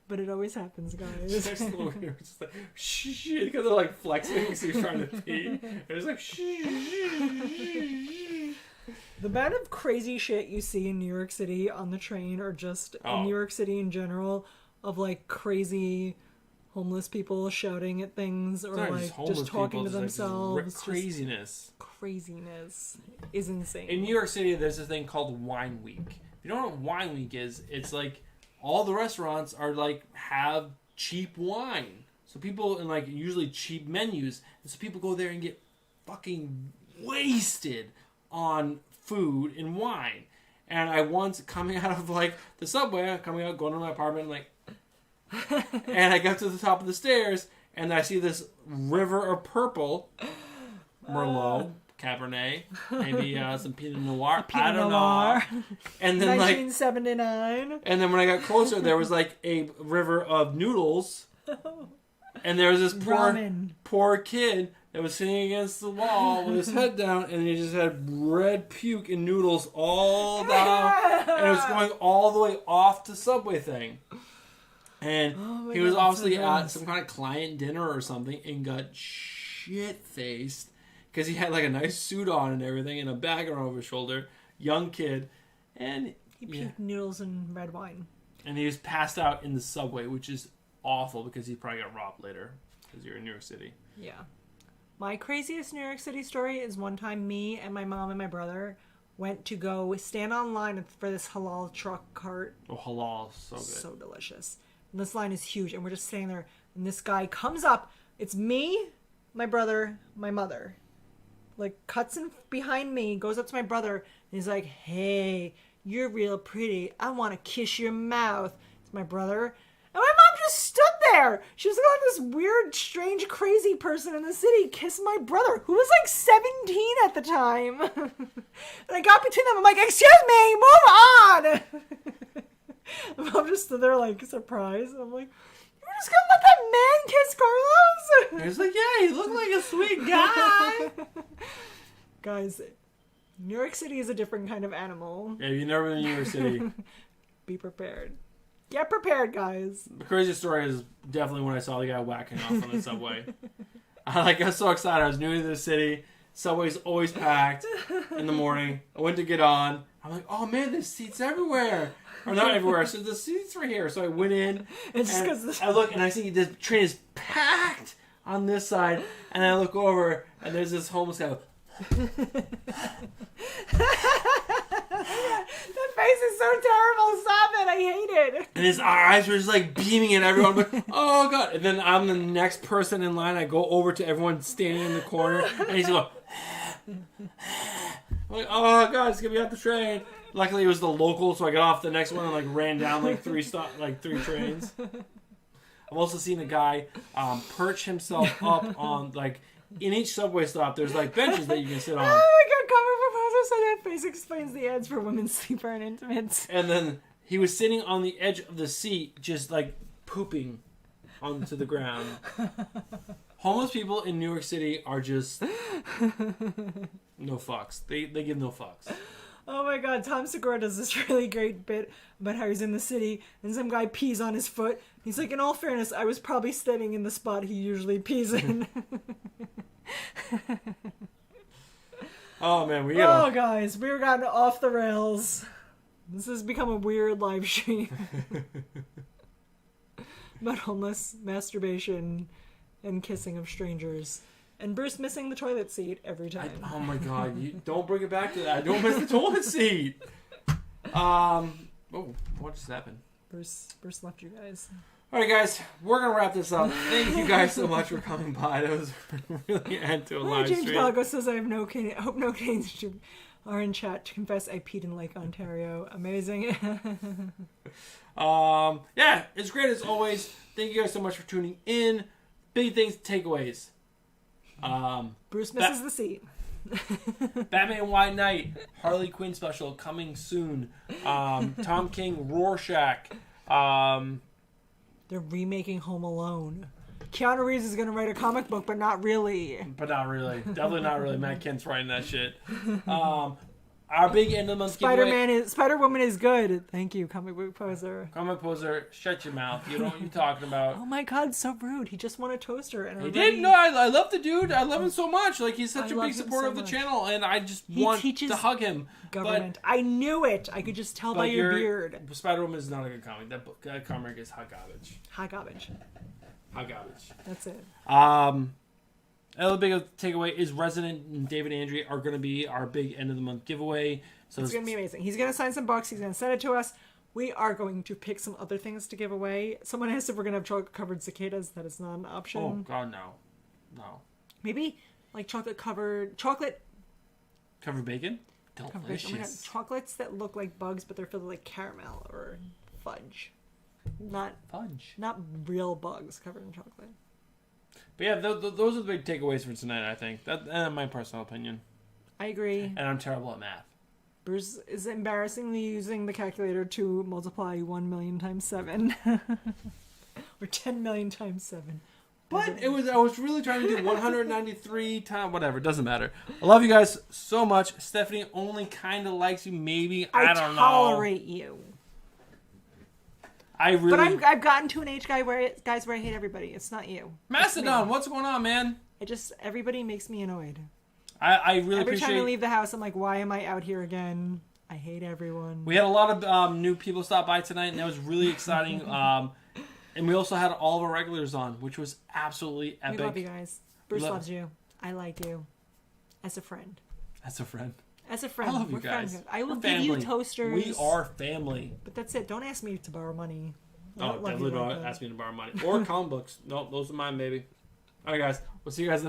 But it always happens, guys. It's just like, shh, because they're like flexing because he's trying to pee. It's like, shh. The amount of crazy shit you see in New York City on the train, or just in New York City in general, of like crazy homeless people shouting at things, or like just talking to themselves. Like craziness. Craziness is insane. In New York City, there's a thing called Wine Week. If you don't know what Wine Week is, it's like all the restaurants are like have cheap wine. So people, and like usually cheap menus, and so people go there and get fucking wasted on food and wine. And I once, coming out of like the subway, coming out, going to my apartment, like, and I got to the top of the stairs, and I see this river of purple, Merlot, Cabernet, maybe some Pinot Noir, I don't know. And then 1979. Like, and then when I got closer, there was like a river of noodles, and there was this poor kid that was sitting against the wall with his head down, and he just had red puke and noodles all down, and it was going all the way off the subway thing. And he was obviously at some kind of client dinner or something, and got shit-faced, because he had like a nice suit on and everything, and a bag over his shoulder, young kid, and he puked noodles and red wine. And he was passed out in the subway, which is awful, because he probably got robbed later, because you're in New York City. Yeah. My craziest New York City story is one time me and my mom and my brother went to go stand on line for this halal truck cart. Oh, halal, so good. So delicious. And this line is huge, and we're just sitting there, and this guy comes up. It's me, my brother, my mother. Like, cuts in behind me, goes up to my brother, and he's like, hey, you're real pretty. I want to kiss your mouth. It's my brother. And my mom just stood there. She was like, this weird, strange, crazy person in the city kiss my brother, who was like 17 at the time. And I got between them. I'm like, excuse me, move on. And mom just stood there like surprised. I'm like, you're just gonna let that man kiss Carlos? He was like, yeah, he looked like a sweet guy. Guys, New York City is a different kind of animal. Yeah, you've never been in New York City. Be prepared. Get prepared, guys. The craziest story is definitely when I saw the guy whacking off on the subway. I got so excited. I was new to the city. Subway's always packed in the morning. I went to get on. I'm like, oh man, there's seats everywhere. Or not everywhere. So the seats were here. So I went in. And I look and I see the train is packed on this side. And I look over and there's this homeless guy. That face is so terrible. Stop it. I hate it. And his eyes were just like beaming at everyone. I'm like, oh god. And then I'm the next person in line. I go over to everyone standing in the corner. And he's going, I'm like, oh god, it's gonna be off the train. Luckily it was the local, so I got off the next one and like ran down like three trains. I've also seen a guy perch himself up on like, in each subway stop, there's like benches that you can sit on. Oh my god, cover proposal, so that face explains the ads for women's sleeper and intimates. And then he was sitting on the edge of the seat, just like pooping onto the ground. Homeless people in New York City are just no fucks. They give no fucks. Oh my god, Tom Segura does this really great bit about how he's in the city and some guy pees on his foot. He's like, in all fairness, I was probably standing in the spot he usually pees in. Oh man, Oh guys, we've gotten off the rails. This has become a weird live stream. Mentalness, masturbation, and kissing of strangers. And Bruce missing the toilet seat every time. Oh my god, you don't bring it back to that. Don't miss the toilet seat. Oh, what just happened? Bruce left you guys. Alright guys, we're gonna wrap this up. Thank you guys so much for coming by. That was really end to a live James stream. Galago says I have no cane. I hope no canes are in chat to confess I peed in Lake Ontario. Amazing. Yeah, it's great as always. Thank you guys so much for tuning in. Big things, takeaways. Bruce misses the seat. Batman White Knight, Harley Quinn special coming soon. Tom King, Rorschach. They're remaking Home Alone. Keanu Reeves is going to write a comic book, but not really. But not really. Definitely not really. Matt Kent's writing that shit. Our big end of the month giveaway. Spider-Woman is good. Thank you, comic book poser. Comic poser, shut your mouth. You know what you're talking about. Oh my god, so rude. He just won a toaster. And he did? No, I love the dude. I love him so much. Like, he's such a big supporter of the channel, and I just want to hug him. Government. But I knew it. I could just tell by your beard. Spider-Woman is not a good comic. That comic is hot garbage. Hot garbage. Hot garbage. That's it. Another big takeaway is Resident and David Andrea are going to be our big end of the month giveaway. So it's going to be amazing. He's going to sign some books. He's going to send it to us. We are going to pick some other things to give away. Someone asked if we're going to have chocolate-covered cicadas. That is not an option. Oh, God, no. No. Maybe, like, chocolate-covered... Covered bacon? Delicious. Oh my God. Chocolates that look like bugs, but they're filled with, like, caramel or fudge. Not real bugs covered in chocolate. But yeah, those are the big takeaways for tonight, I think. That's my personal opinion. I agree. And I'm terrible at math. Bruce is embarrassingly using the calculator to multiply 1 million times 7. Or 10 million times 7. But I was really trying to do 193 times, whatever, it doesn't matter. I love you guys so much. Stephanie only kind of likes you, maybe. I don't know. I tolerate you. But I've gotten to an age, guys, where I hate everybody. It's not you. Mastodon, what's going on, man? Everybody makes me annoyed. I really Every appreciate... time I leave the house, I'm like, why am I out here again? I hate everyone. We had a lot of new people stop by tonight, and that was really exciting. And we also had all of our regulars on, which was absolutely epic. We love you guys. Bruce loves you. I like you. As a friend. As a friend. As a friend. I love you guys. I will give you toasters. We are family. But that's it. Don't ask me to borrow money. Oh, definitely don't ask me to borrow money. Or comic books. No, those are mine, baby. All right, guys. We'll see you guys in the